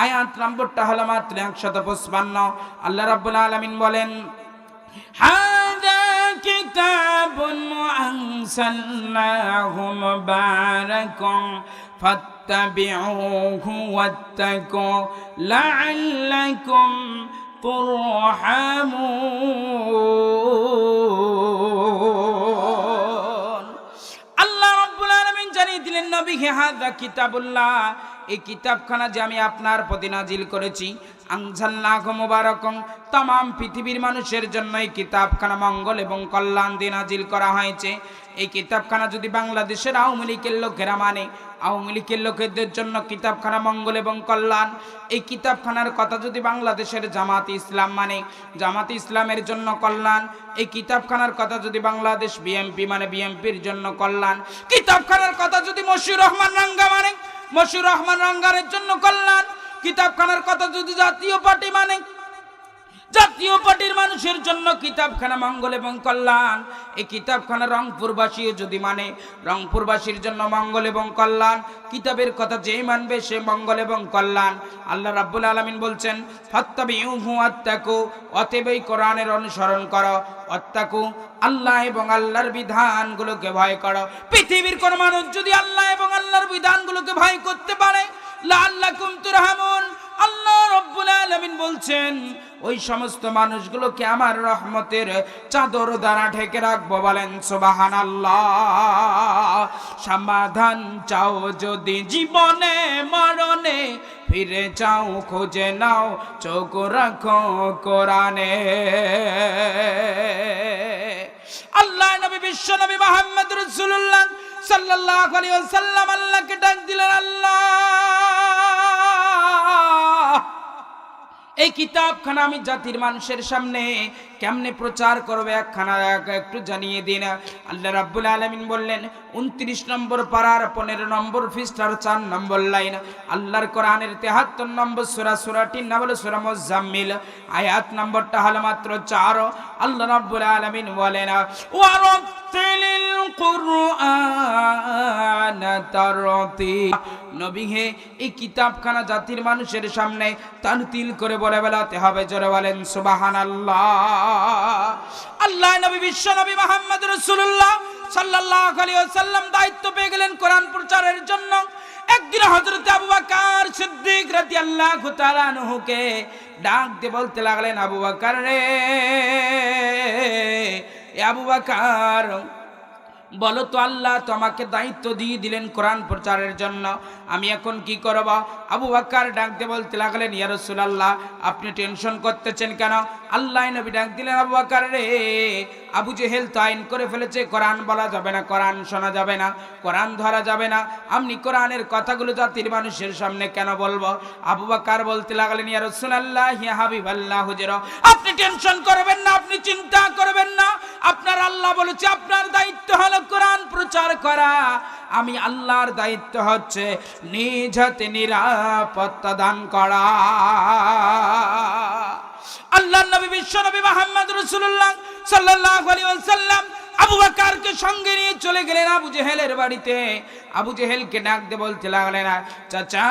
আয়াত নম্বরটা হলো মাত্র ১৫৫। আল্লাহ রাব্বুল আলামিন বলেন, হাযা কিতাবুন আনসালনাহু মুবারাকুন ফাত্তাবিউহু ওয়াত্তাকু লাআল্লাকুম তুরহামুন। আল্লাহ রাব্বুল আলামিন জানিয়ে দিলেন, নবী হে, হাযা কিতাবুল্লাহ, এই কিতাবখানা যে আমি আপনার প্রতি নাজিল করেছি, আনজালনাহু মুবারাকুন, तमाम পৃথিবীর মানুষের জন্য এই কিতাবখানা মঙ্গল এবং কল্যাণ দিয়ে নাজিল করা হয়েছে। এই কিতাবখানা যদি বাংলাদেশের আওয়ামী লীগের লোকেরা মানে, আওয়ামী লীগের লোকেদের জন্য কিতাবখানা মঙ্গল এবং কল্যাণ। এই কিতাবখানার কথা যদি বাংলাদেশের জামাতে ইসলাম মানে, জামাতে ইসলামের জন্য কল্যাণ। এই কিতাবখানার কথা যদি বাংলাদেশ বিএনপি মানে, বিএনপির জন্য কল্যাণ। কিতাবখানার কথা যদি মশিউর রহমান রাঙ্গা মানে, মশিউর রহমান রাঙ্গারের জন্য কল্যাণ। কিতাবখানার কথা যদি জাতীয় পার্টি মানে, জাতীয় পার্টির মানুষের জন্য কিতাবখানা মঙ্গল এবং কল্যাণ। এই কিতাবখানা রংপুরবাসী যদি মানে, রংপুরবাসীর জন্য মঙ্গল এবং কল্যাণ। কিতাবের কথা যেই মানবে সে মঙ্গল এবং কল্যাণ। আল্লাহ রাব্বুল আলামিন বলছেন, ফাত্তাবিউহু ওয়াত্তাকু, অতএব এই কোরআনের অনুসরণ করো, ওয়াত্তাকু, আল্লাহ এবং আল্লাহর বিধানগুলোকে ভয় করো। পৃথিবীর কোন মানুষ যদি আল্লাহ এবং আল্লাহর বিধানগুলোকে ভয় করতে পারে, লাআল্লাকুম তুরহামুন, আল্লাহ রাব্বুল আলামিন বলছেন ওই সমস্ত মানুষগুলোকে আমার রহমতের চাদর দ্বারা ঢেকে রাখবো। বলেন সুবহানাল্লাহ। সমাধান চাও যদি জীবনে মরণে, ফিরে যাও খুঁজে নাও চোখ রাখো কোরআনে। আল্লাহ নবী বিশ্ব নবী মুহাম্মদ রাসূলুল্লাহ সাল্লাল্লাহু আলাইহি ওয়াসাল্লাম আল্লাহকে ডাক দিলেন, আল্লাহ, এই কিতাবখানা আমি জাতির মানুষের সামনে কেমনে প্রচার করবে একখানা একটু জানিয়ে দিন। আল্লাহ রাব্বুল আলামিন বললেন, ২৯ নম্বর পারার ১৫ নম্বর পৃষ্ঠার ৪ নম্বর লাইন, আল্লাহর কোরআনের ৭৩ নম্বর সূরা, সূরাটির নাম হলো সূরা মুজাম্মিল, আয়াত নম্বরটা হলো মাত্র ৪। আল্লাহ রাব্বুল আলামিন বলেন, ওয়ারাত্তিলিল কুরআন তারতিলা, নবী হে, এই কিতাবখানা জাতির মানুষের সামনে তারতিল করে বলে বেলাতে হবে। জোরে বলেন সুবহানাল্লাহ। আল্লাহ নবী বিশ্ব নবী মুহাম্মদ রাসূলুল্লাহ সাল্লাল্লাহু আলাইহি ওয়াসাল্লাম দায়িত্ব পেয়ে গেলেন কোরআন প্রচারের জন্য। একদিন হযরত আবু বকর সিদ্দিক রাদিয়াল্লাহু তাআলা আনহুকে ডাক দিয়ে বলতে লাগলেন, আবু বকর রে, আবু বকর, বলো তো, আল্লাহ তো আমাকে দায়িত্ব দিয়ে দিলেন কোরআন প্রচারের জন্য, আমি এখন কি করব? আবু বকর ডাকতে বলতে লাগলেন, ইয়া রাসূলুল্লাহ, আপনি টেনশন করতেছেন কেন? আল্লাহ নবী ডাক দিলেন, আবু বকর রে, আবু জেহেল তো আইন করে ফেলেছে, কোরআন বলা যাবে না, কোরআন শোনা যাবে না, কোরআন ধরা যাবে না, আপনি কোরআনের কথাগুলো জাতির মানুষের সামনে কেন বলবো? আবু বকর বলতে লাগলেন, ইয়া রাসূলুল্লাহ, ইয়া হাবিবাল্লাহ, হুজুর, আপনি টেনশন করবেন না, আপনি চিন্তা করবেন না, আপনার আল্লাহ বলেছে আপনার দায়িত্ব হলো কোরআন প্রচার করা, আমি আল্লাহর দায়িত্ব হচ্ছে নিজ হাতে নিরাপত্তা দান করা। আল্লাহর নবী বিশ্ব নবী মুহাম্মদ রাসূলুল্লাহ সাল্লাল্লাহু আলাইহি ওয়াসাল্লাম আবু বকরকে সঙ্গে নিয়ে চলে গেলেন আবু জেহেলের বাড়িতে। আবু জেহেলকে ডাক দিয়ে বলতে লাগলেন, চাচা,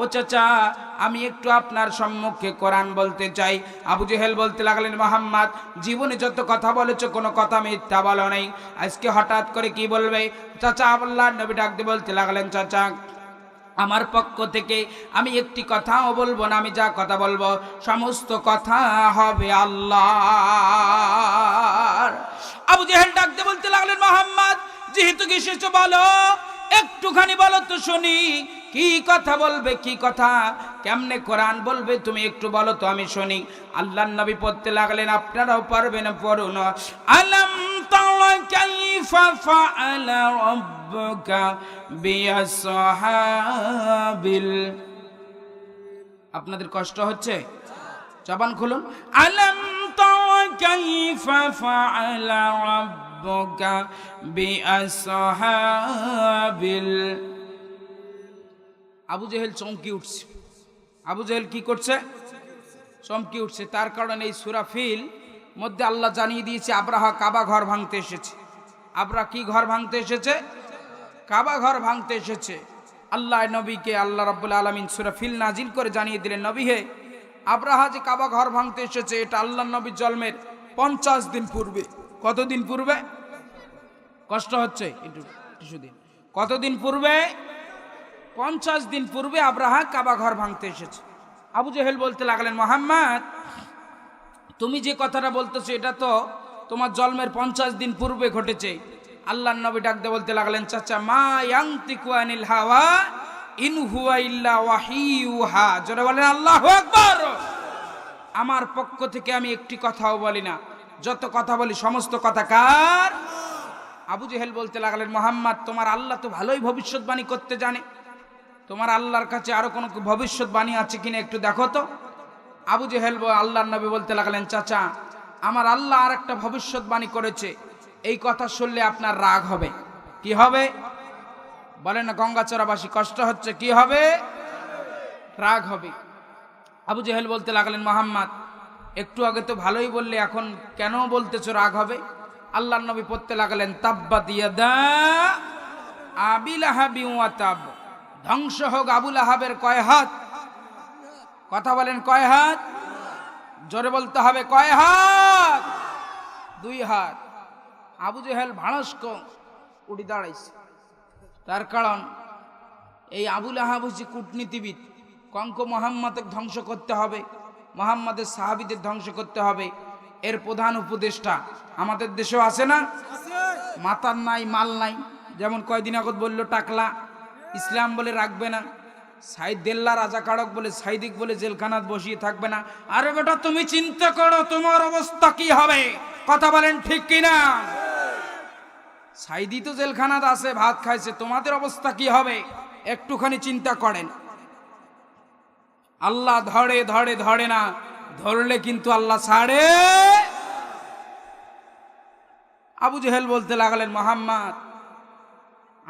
ও চাচা, আমি একটু আপনার সম্মুখে কোরআন বলতে চাই। আবু জেহেল বলতে লাগলেন, মুহাম্মদ, জীবনে যত কথা বলেছো কোনো কথা মিথ্যা বলো নাই, আজকে হঠাৎ করে কি বলবে? চাচা আল্লাহর নবী ডাক দিয়ে বলতে লাগলেন, চাচা, আমার পক্ষ থেকে আমি একটি কথাও বলবো না, আমি যা কথা বলবো সমস্ত কথা হবে আল্লাহর। আবু জেহেল ডাকতে বলতে লাগলেন, মুহাম্মদ, যেহেতু এসেছো বলো, একটুখানি বলো তো শুনি, কি কথা বলবে? কি কথা? কেমনে কোরআন বলবে? তুমি একটু বলো তো, আমি শুনি। আল্লাহর নবী পড়তে লাগলেন, আপনারাও পারবেন, পড়ুন। আলাম তারা কাইফা ফাআলা রাব্বুকা বিআসহাবিল। আপনাদের কষ্ট হচ্ছে? জবান খুলুন। আলাম তারা কাইফা ফাআলা রাব্বুকা বিআসহাবিল। আবু জেহেল চমকে উঠছে। আবু জেহেল কি করছে? চমকে উঠছে। তার কারণে এই সূরা ফিল মধ্যে আল্লাহ জানিয়ে দিয়েছে, আব্রাহা কাবা ঘর ভাঙতে এসেছে। আব্রাহা কি ঘর ভাঙতে এসেছে? কাবা ঘর ভাঙতে এসেছে। আল্লাহ নবীকে আল্লাহ রাব্বুল আলামিন সূরা ফিল নাজিল করে জানিয়ে দিলেন, নবী হে, আব্রাহা যে কাবা ঘর ভাঙতে এসেছে, এটা আল্লাহ নবীর জন্মের 50 দিন পূর্বে। কতদিন পূর্বে? কষ্ট হচ্ছে একটু কিছুদিন। কতদিন পূর্বে? 50 দিন পূর্বে আব্রাহা কাবা ঘর ভাঙতে এসেছে। আবু জেহেল বলতে লাগলেন, মুহাম্মদ, তুমি যে কথাটা বলতেছো এটা তো তোমার জন্মের 50 দিন পূর্বে ঘটেছে। আল্লাহর নবী ডাকতে বলতে লাগলেন, চাচা, মা ইয়ানতিকু আনিল হাওয়া ইন হুয়া ইল্লা ওয়াহিয়ুহা। জোরে বলেন আল্লাহু আকবার। আমার পক্ষ থেকে আমি একটি কথাও বলি না, যত কথা বলি সমস্ত কথা কার? আবু জেহেল বলতে লাগলেন, মুহাম্মদ, তোমার আল্লাহ তো ভালোই ভবিষ্যৎবাণী করতে জানে, তোমার আল্লাহর কাছে আরো কোনো ভবিষ্যৎবাণী আছে কিনা একটু দেখো তো। আবু জেহেল আল্লাহর নবী বলতে লাগলেন, চাচা, আমার আল্লাহ আর একটা ভবিষ্যৎবাণী করেছে, এই কথা শুনলে আপনার রাগ হবে। কি হবে? বলেন না, গঙ্গাচড়াবাসী কষ্ট হচ্ছে, কি হবে? রাগ হবে। আবু জেহেল বলতে লাগলেন, মুহাম্মদ, একটু আগে তো ভালোই বললে, এখন কেন বলতেছো রাগ হবে? আল্লাহর নবী পড়তে লাগলেন, তাব্বাত ইয়াদা আবি লাহাবি ওয়া তাব। ধ্বংস হোক আবু লাহাবের কয় হাত? কথা বলেন, কয় হাত? জোরে বলতে হবে, কয় হাত? 2 হাত। আবু জেহেল ভাড়স্ক উঠে দাঁড়াইছে। তার কারণ এই আবু লাহাব হচ্ছে কূটনীতিবিদ। কঙ্ক মুহাম্মদকে ধ্বংস করতে হবে, মুহাম্মাদের সাহাবীদের ধ্বংস করতে হবে, এর প্রধান উপদেষ্টা আমাদের দেশেও আছে না? মাতার নাই, মাল নাই। যেমন কয়দিন আগত বললো টাকলা ইসলাম বলে রাখবে না, সাইদ দেল্লা রাজা কারক বলে সাইদিক বলে জেলখানাত বসিয়ে থাকবে না। আরে বেটা, তুমি চিন্তা করো তোমার অবস্থা কি হবে। কথা বলেন ঠিক কিনা? সাইদি তো জেলখানাত আছে, ভাত খাইছে, তোমাদের অবস্থা কি হবে একটুখানি চিন্তা করেন। আল্লাহ ধরে ধরে ধরে না, ধরলে কিন্তু আল্লাহ ছাড়ে। আবু জেহেল বলতে লাগলেন, মুহাম্মদ,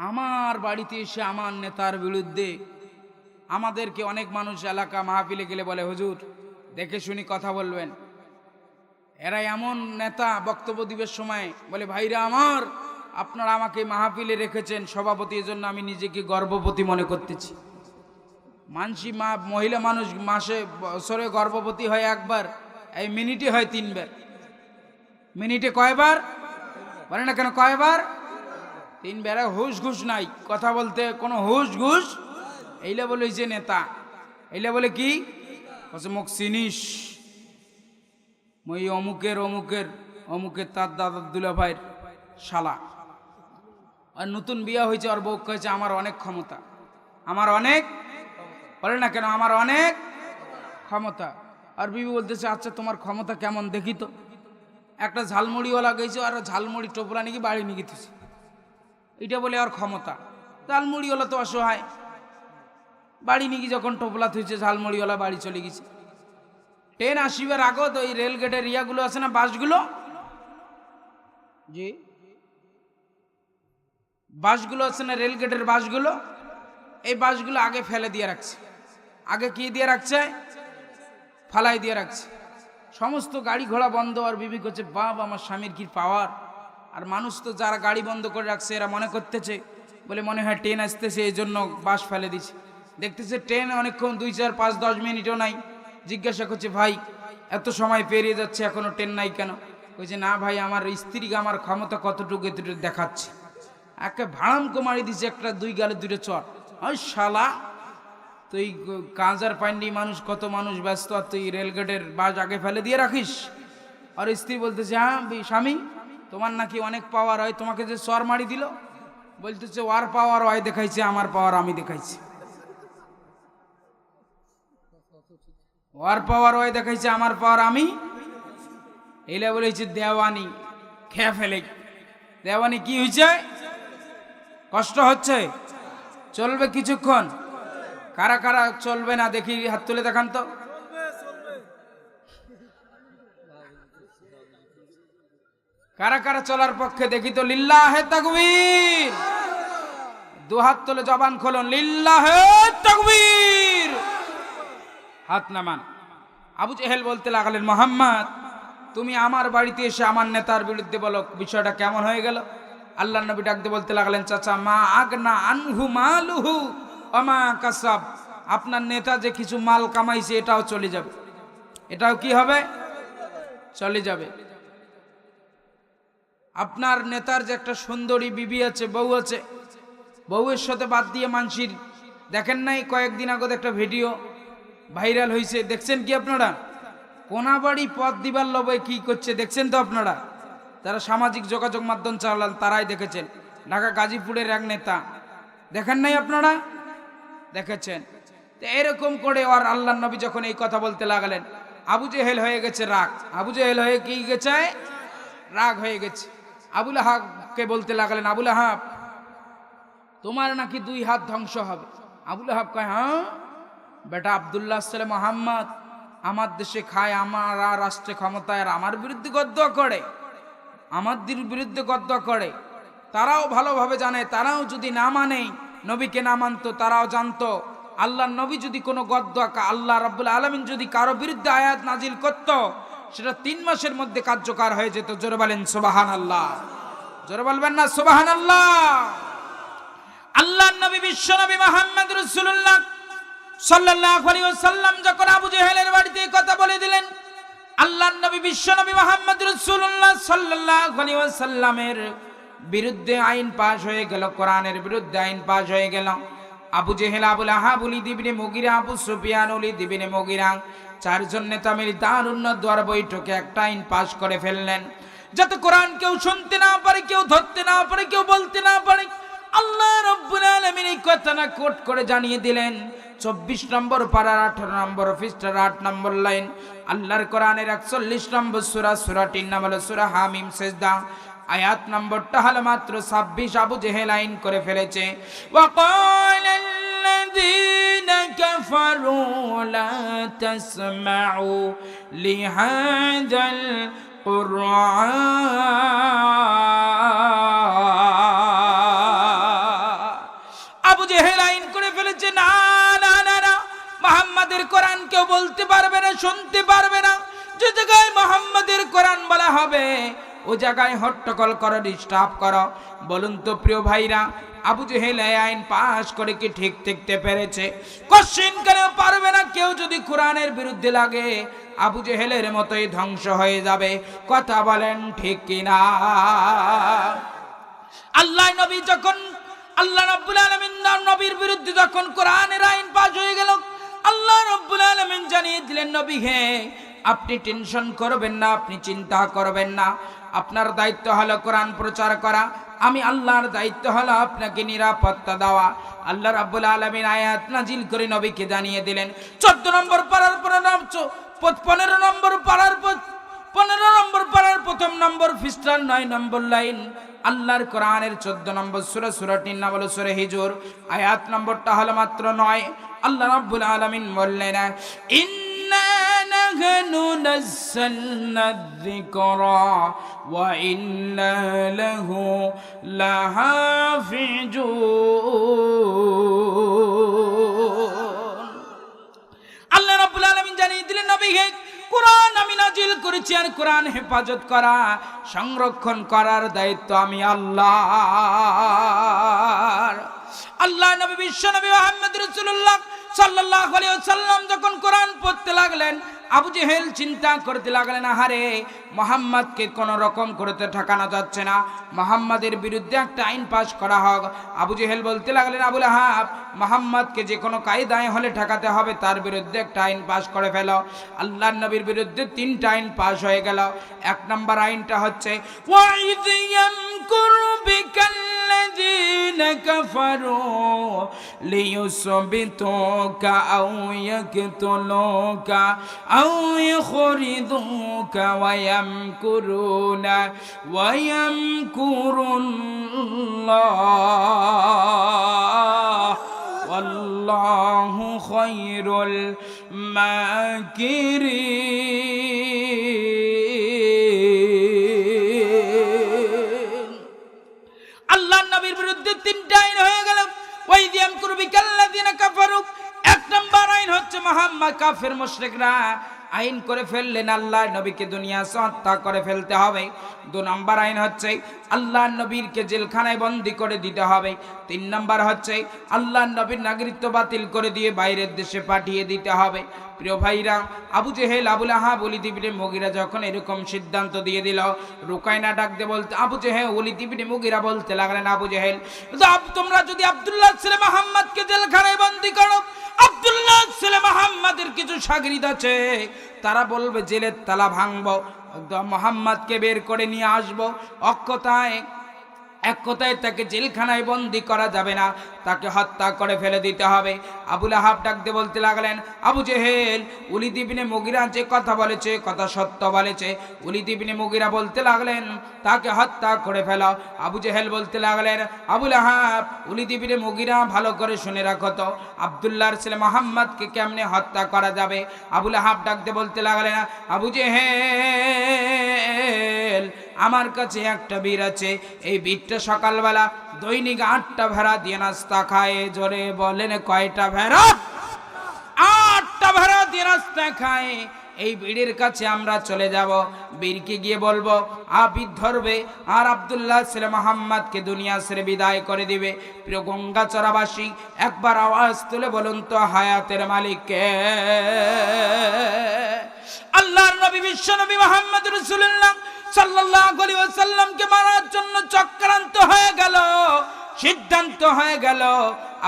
আমার বাড়িতে এসে আমার নেতার বিরুদ্ধে আমাদেরকে অনেক মানুষ এলাকা মাহফিলে গেলে বলে, হুজুর দেখে শুনি কথা বলবেন। এরা এমন নেতা বক্তব্য দিবের সময় বলে, ভাইরা আমার, আপনারা আমাকে মাহফিলে রেখেছেন সভাপতি, এজন্য আমি নিজেকে গর্ভবতী মনে করতেছি। মহিলা মানুষ মাসে বছরে গর্ভবতী হয় একবার, এই মিনিটে হয় 3 বার। মিনিটে কয়বার? বলে না কেন, কয়বার? 3 বার। হুশ ঘুষ নাই, কথা বলতে কোনো হুশ ঘুষ। এইলা বলে যে নেতা, এইলা বলে কি? মুখ চিনিস, মই অমুকের অমুকের অমুকের তার দাদার দুলা ভাইয়ের শালা, আর নতুন বিয়ে হয়েছে, আর বউ কয়েছে আমার অনেক ক্ষমতা, আমার অনেক, বলে না কেন আমার অনেক ক্ষমতা। আর বিবি বলতেছে আচ্ছা তোমার ক্ষমতা কেমন দেখি তো। একটা ঝালমুড়িওয়ালা গেছে, আর ঝালমুড়ি টোপলা নাকি বাড়ি নিয়ে গেছে, এটা বলে আর ক্ষমতা। ঝালমুড়িওয়ালা তো অসহায়, বাড়ি নিয়ে যখন টোপলা থুইছে ঝালমুড়িওয়ালা বাড়ি চলে গেছে। ট্রেন আসিবার আগত ওই রেলগেটের ইয়াগুলো আছে না, বাসগুলো, জি বাসগুলো আছে না রেলগেটের বাসগুলো, এই বাসগুলো আগে ফেলে দিয়ে রাখছে। আগে কি দিয়ে রাখছে? ফালাই দিয়ে রাখছে। সমস্ত গাড়ি ঘোড়া বন্ধ, আর বিবি করছে বাপ আমার স্বামীর কি পাওয়ার। আর মানুষ তো যারা গাড়ি বন্ধ করে রাখছে এরা মনে করতেছে বলে মনে হয় ট্রেন আসতেছে, এই জন্য বাস ফেলে দিছে। দেখতেছে ট্রেন অনেকক্ষণ 2, 4, 5, 10 মিনিটও নাই। জিজ্ঞাসা করছে ভাই এত সময় পেরিয়ে যাচ্ছে এখনো ট্রেন নাই কেন? কইছে না ভাই আমার স্ত্রীকে আমার ক্ষমতা কতটুকু এতটুকু দেখাচ্ছে। একে ভাড়ামকো মারি দিছে একটা, 2 গালে 2 চট। ওই শালা তুই কাঁজার পান্ডি মানুষ, কত মানুষ ব্যস্ত, আর তুই রেলগেটের বাস আগে ফেলে দিয়ে রাখিস। আর স্ত্রী বলতেছে হ্যাঁ স্বামী তোমার নাকি অনেক পাওয়ার হয়, তোমাকে যে চর মারি দিল, বলতেছে ওর পাওয়ার হয় দেখাইছে, আমার পাওয়ার আমি দেখাইছি। ওর পাওয়ার হয় দেখাইছে, আমার পাওয়ার আমি। এলে বলেছে দেওয়ানি খেয়ে ফেলে। দেওয়ানি কি হয়েছে? কষ্ট হচ্ছে, চলবে কিছুক্ষণ। কারা কারা চলবে না দেখি হাত তুলে দেখান তো। কারা কারা চলার পক্ষে দেখি তো, লিল্লাহে তাকবীর। 2 হাত তুলে জবান খোলন, লিল্লাহে তাকবীর। হাত নামান। আবু জেহেল বলতে লাগলেন মোহাম্মদ তুমি আমার বাড়িতে এসে আমার নেতার বিরুদ্ধে বলো, বিষয়টা কেমন হয়ে গেল? আল্লাহর নবী ডাকতে বলতে লাগলেন চাচা মা আগনা আনহু মালুহু ওমা কাসাব, আপনার নেতা যে কিছু মাল কামাইছে এটাও চলে যাবে। এটাও কি হবে? চলে যাবে। আপনার নেতার যে একটা সুন্দরী বিবি আছে, বউ আছে, বউয়ের সাথে বাদ দিয়ে মানসির দেখেন নাই কয়েকদিন আগত একটা ভিডিও ভাইরাল হয়েছে, দেখছেন কি আপনারা? কোনাবাড়ি পথ দিবার লোভে কি করছে দেখছেন তো আপনারা? যারা সামাজিক যোগাযোগ মাধ্যম চালান তারাই দেখেছেন। ঢাকা গাজীপুরের এক নেতা, দেখেন নাই আপনারা? দেখেছেন। তো এরকম করে আর আল্লাহর নবী যখন এই কথা বলতে লাগলেন, আবু জেহেল হয়ে গেছে রাগ। আবু জেহেল হয়ে কি গেছে? রাগ হয়ে গেছে। আবুল আহাবকে বলতে লাগলেন আবুল আহাব তোমার নাকি 2 হাত ধ্বংস হবে। আবুল আহাব কয় হ্যাঁ বেটা, আব্দুল্লাহ সালে মোহাম্মদ আমার দেশে খায়, আমার রাষ্ট্রে ক্ষমতায়, আর আমার বিরুদ্ধে গদ্দা করে, আমাদের বিরুদ্ধে গদ্দা করে। তারাও ভালোভাবে জানে, তারাও যদি না মানে, নবীকে না মানতো, তারাও জানতো আল্লাহর নবী যদি কোনো গদ্দা, আল্লাহ রাব্বুল আলামিন যদি কারো বিরুদ্ধে আয়াত নাজিল করত, সেটা 3 মাসের মধ্যে কার্যকর হয়ে যেত। জোরে বলেন সুবহানাল্লাহ। জোরে বলবেন না সুবহানাল্লাহ? আল্লাহর নবী বিশ্ব নবী মুহাম্মদ রাসূলুল্লাহ সাল্লাল্লাহু আলাইহি ওয়াসাল্লাম যখন আবু জেহেলের বাড়িতে কথা বলে দিলেন, আল্লাহর নবী বিশ্ব নবী মুহাম্মদ রাসূলুল্লাহ সাল্লাল্লাহু আলাইহি ওয়াসাল্লামের বিরুদ্ধে আইন পাশ হয়ে গেল, কোরআনের বিরুদ্ধে আইন পাশ হয়ে গেল। আবু জেহেল, আবুল আহাব, ওলীদ ইবনে মুগিরা, আবু সুফিয়ান, ওলীদ ইবনে মুগিরা, 4 জন নেতা মিলে দারুন দ্বার বৈঠকে একটা আইন পাশ করে ফেললেন, যাতে কোরআন কেউ শুনতে না পারে, কেউ ধরতে না পারে, কেউ বলতে না পারে। আল্লাহ রাব্বুল আলামিন এই কথাটা কোট করে জানিয়ে দিলেন 24 নম্বর পারার 18 নম্বর পৃষ্ঠার 8 নম্বর লাইন, আল্লাহর কোরআনের 41 নম্বর সূরা, সূরাটির নাম হলো সূরা হামিম সেজদা, আয়াত নম্বরটা হলো মাত্র 26। আবু জেহেল আইন করে ফেলেছে, ওয়াকালাল্লাযীনা কাফারু লা তাসমাউ লিহাযাল কুরআন। আবু জেহেল আইন করে ফেলেছে, না না না না, মুহাম্মাদের কোরআন কেউ বলতে পারবে না, শুনতে পারবে না। যে জায়গায় মুহাম্মাদের কোরআন বলা হবে ও জায়গায় হট্টগোল করো, ডিস্টার্ব করো। বলুন তো প্রিয় ভাইরা, আবু জেহেল আইন পাশ করে কি ঠিক থাকতে পেরেছে? কোশ্চেন কেন পারবে না? কেউ যদি কোরআনের বিরুদ্ধে লাগে আবু জেহেলের মতোই ধ্বংস হয়ে যাবে। কথা বলেন ঠিক কিনা? আল্লাহ নবী যখন, আল্লাহ রাব্বুল আলামিন নবীর বিরুদ্ধে যখন কোরআনের আইন পাশ হয়ে গেল, আল্লাহ রাব্বুল আলামিন জানিয়ে দিলেন নবী হে আপনি টেনশন করবেন না, আপনি চিন্তা করবেন না। আপনার দায়িত্ব হলো কোরআন প্রচার করা, আমি আল্লাহর দায়িত্ব হলো আপনাকে নিরাপত্তা দেওয়া। আল্লাহ রাব্বুল আলামিন আয়াত নাজিল করে নবীকে জানিয়ে দিলেন 14 নম্বর পারার 15 নম্বর পারার 15 নম্বর পারার প্রথম নম্বর পৃষ্ঠার 9 নম্বর লাইন, আল্লাহর কোরআনের 14 নম্বর সূরা, সূরাটির নাম হলো সূরা হিজর, আয়াত নম্বরটা হলো মাত্র 9। আল্লাহ রাব্বুল আলামিন বললেন, ইন্না নাহনু নাযালনা যিকরা ওয়া ইন্না লাহু লাহাফিজুন। আল্লাহ রাব্বুল আলামিন জানিয়ে দিলেন, নবী হে, কোরআন আমি নাজিল করেছি, আর কোরআন হেফাজত করা, সংরক্ষণ করার দায়িত্ব আমি আল্লাহর। আল্লাহ নবী বিশ্ব নবী মুহাম্মদ রাসূলুল্লাহ সাল্লাল্লাহু আলাইহি ওয়াসাল্লাম যখন কোরআন পড়তে লাগলেন, আবু জেহেল চিন্তা করতে লাগলেন, আহারে মুহাম্মদকে কোন রকম করতে ঠকানো যাচ্ছে না, মুহাম্মাদের বিরুদ্ধে একটা আইন পাশ করা হোক। আবু জেহেল বলতে লাগলেন, আবু লাহাব, মুহাম্মদকে যে কোনো কায়দায় হলে ঠকাতে হবে, তার বিরুদ্ধে একটা আইন পাশ করে ফেলো। আল্লাহর নবীর বিরুদ্ধে 3টা আইন পাশ হয়ে গেল। 1 নম্বর আইনটা হচ্ছে, ওয়াইদ ইয়ামকুরু বিকাল্লাযীনা কাফারু লিয়ুসবিতুকা আও ইয়াকতুলুকা আও ইখরিদুকা ওয়া ইয়ামকুরুনা ওয়া ইয়ামকুরুল্লাহ ওয়াল্লাহু খায়রুল মাকিরিন। আল্লাহর নবীর বিরুদ্ধে 3টা আইন হয়ে গেল। ওয়াইদ ইয়ামকুরু বিকাল্লাযীনা কাফারু, 1 নম্বর আইন হচ্ছে মুহাম্মদ কাফের মুশরিকরা আইন করে ফেললেন আল্লাহর নবীকে দুনিয়া হত্যা করে ফেলতে হবে। 2 নম্বর আইন হচ্ছে আল্লাহর নবীকে জেলখানায় বন্দী করে দিতে হবে। 3 নম্বর হচ্ছে আল্লাহর নবীর নাগরিকত্ব বাতিল করে দিয়ে বাইরের দেশে পাঠিয়ে দিতে হবে। প্রিয় ভাইরা, আবু জেহেল, আবু লাহাব, ওলীদ ইবনে মুগীরা যখন এরকম সিদ্ধান্ত দিয়ে দিল, রুকায়না ডাকতে বলতে আবু জেহেল, ওলীদ ইবনে মুগীরা বলতে লাগলেন, আবু জেহেল, তোমরা যদি আব্দুল্লাহ ছেলে মুহাম্মদকে জেলখানায় বন্দী করো, আব্দুল্লাহ ছেলে মুহাম্মদের কিছু শাগির্দ আছে, তারা বলবে জেলের তালা ভাঙবো, মুহাম্মদকে বের করে নিয়ে আসবো। এক কথায় তাকে জেলখানায় বন্দী করা যাবে না, তাকে হত্যা করে ফেলে দিতে হবে। আবু লাহাব ডাকতে বলতে লাগলেন, আবু জেহেল, ওলীদ ইবনে মুগীরা যে কথা বলেছে, কথা সত্য বলেছে। ওলীদ ইবনে মুগীরা বলতে লাগলেন, তাকে হত্যা করে ফেলো। আবু জেহেল বলতে লাগলেন, আবু লাহাব, ওলীদ ইবনে মুগীরা, ভালো করে শুনে রাখো তো, আব্দুল্লাহর ছেলে মুহাম্মদকে কেমনে হত্যা করা যাবে? আবু লাহাব ডাকতে বলতে লাগলেন, আবু জেহেল, আমার কাছে একটা বীর আছে, এই বীরটা সকালবেলা দৈনিক 8টা ভেড়া দিয়ে নাস্তা খায়। জোরে বলেন, কয়টা ভেড়া? 8টা ভেড়া দিয়ে নাস্তা খায়। এই বীরের কাছে আমরা চলে যাব, বীরকে গিয়ে বলবো আবিদ ধরবে, আর আব্দুল্লাহ ছেলে মুহাম্মদকে দুনিয়া ছেড়ে বিদায় করে দিবে। প্রিয় গঙ্গাচড়াবাসী, একবার আওয়াজ তুলে বলুন তো, হায়াতের মালিক কে? আল্লাহর নবী বিশ্ব নবী মুহাম্মদ রাসূলুল্লাহ সাল্লাল্লাহু আলাইহি ওয়াসাল্লামকে মারার জন্য চক্রান্ত হয়ে গেল, সিদ্ধান্ত হয়ে গেল।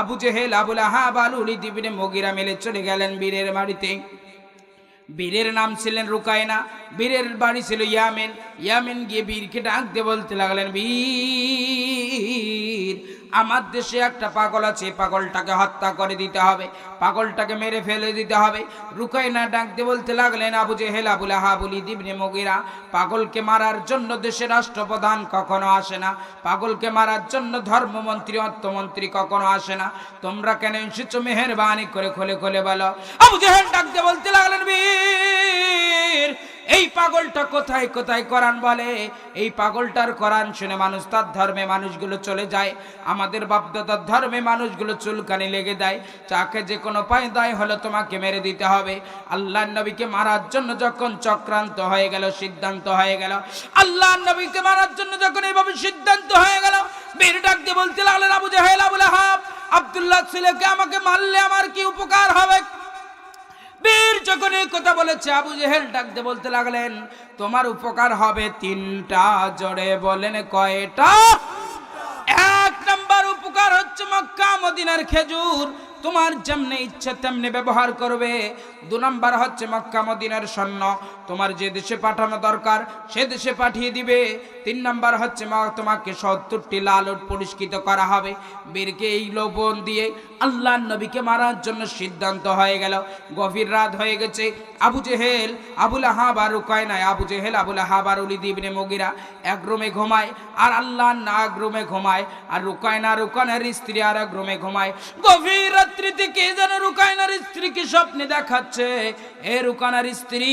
আবু জেহেল, আবু লাহাব, ওলীদ ইবনে মুগীরা মিলে চলে গেলেন বীরের বাড়িতে। বীরের নাম ছিলেন রুকায়না, বীরের বাড়ি ছিল ইয়ামেন। ইয়ামেন গিয়ে বীরকে ডাকতে বলতে লাগলেন, বীর, আমার দেশে একটা পাগল আছে, পাগলটাকে হত্যা করে দিতে হবে, পাগলটাকে মেরে ফেলে দিতে হবে। রুকায়না ডাকতে বলতে লাগলেন, আবু জেহেল, আবু লাহাব, ওলীদ ইবনে মুগীরা, পাগলকে মারার জন্য দেশের রাষ্ট্রপ্রধান কখনো আসে না, পাগলকে মারার জন্য ধর্মমন্ত্রী, অর্থমন্ত্রী কখনো আসে না, তোমরা কেন এসেছো? মেহেরবানি করে খুলে খুলে বলো। আবু জেহেল ডাকতে বলতে লাগলেন, বীর, এই পাগলটা কোথায় কোথায় কোরআন বলে, এই পাগলটার কোরআন শুনে মানুষ তার ধর্মে মানুষগুলো চলে যায়, আমাদের বাপদাদার ধর্মে মানুষগুলো চুলকানি লেগে দেয়, চাকে যে কোনো পায় দায় হলো তোমাকে মেরে দিতে হবে। আল্লাহর নবীকে মারার জন্য যখন চক্রান্ত হয়ে গেল, সিদ্ধান্ত হয়ে গেল, আল্লাহর নবীকে মারার জন্য যখন এইভাবে সিদ্ধান্ত হয়ে গেল, বীর ডাকতে বলতে লাগলেন, আবু জেহেল, আবু লাহাব, আব্দুল্লাহ ছেলেকে আমাকে মারলে আমার কি উপকার হবে? বীর যখন এই কথা বলেছে, আবু জেহেল ডাকতে বলতে লাগলেন, তোমার উপকার হবে 3টা। জোরে বলেন, কয়টা? 1 নম্বর উপকার হচ্ছে মক্কা মদিনার খেজুর তোমার যেমনি ইচ্ছা তেমনি ব্যবহার করবে। 2 নাম্বার হচ্ছে মক্কা মদিনার সৈন্য তোমার যে দেশে পাঠানো দরকার সে দেশে পাঠিয়ে দিবে। 3 নাম্বার হচ্ছে তোমাকে 70টি লাল উট পুরস্কৃত করা হবে। বীরকে এই লোভন দিয়ে আল্লাহর নবীকে মারার জন্য সিদ্ধান্ত হয়ে গেল। গভীর রাত হয়ে গেছে। আবু জেহেল, আবুল আহাব আর রুকায়না, আবু জেহেল, আবুল আহাব আর ওলীদ ইবনে মুগীরা এক রুমে ঘুমায়, আর আল্লাহ না এক রুমে ঘুমায়, আর রুকায়নার স্ত্রী আর এক রুমে ঘুমায়। গভীর রাত্রিতে কে যেন রুকায়নার স্ত্রীকে স্বপ্নে দেখাচ্ছে, এ রুকায়নার স্ত্রী,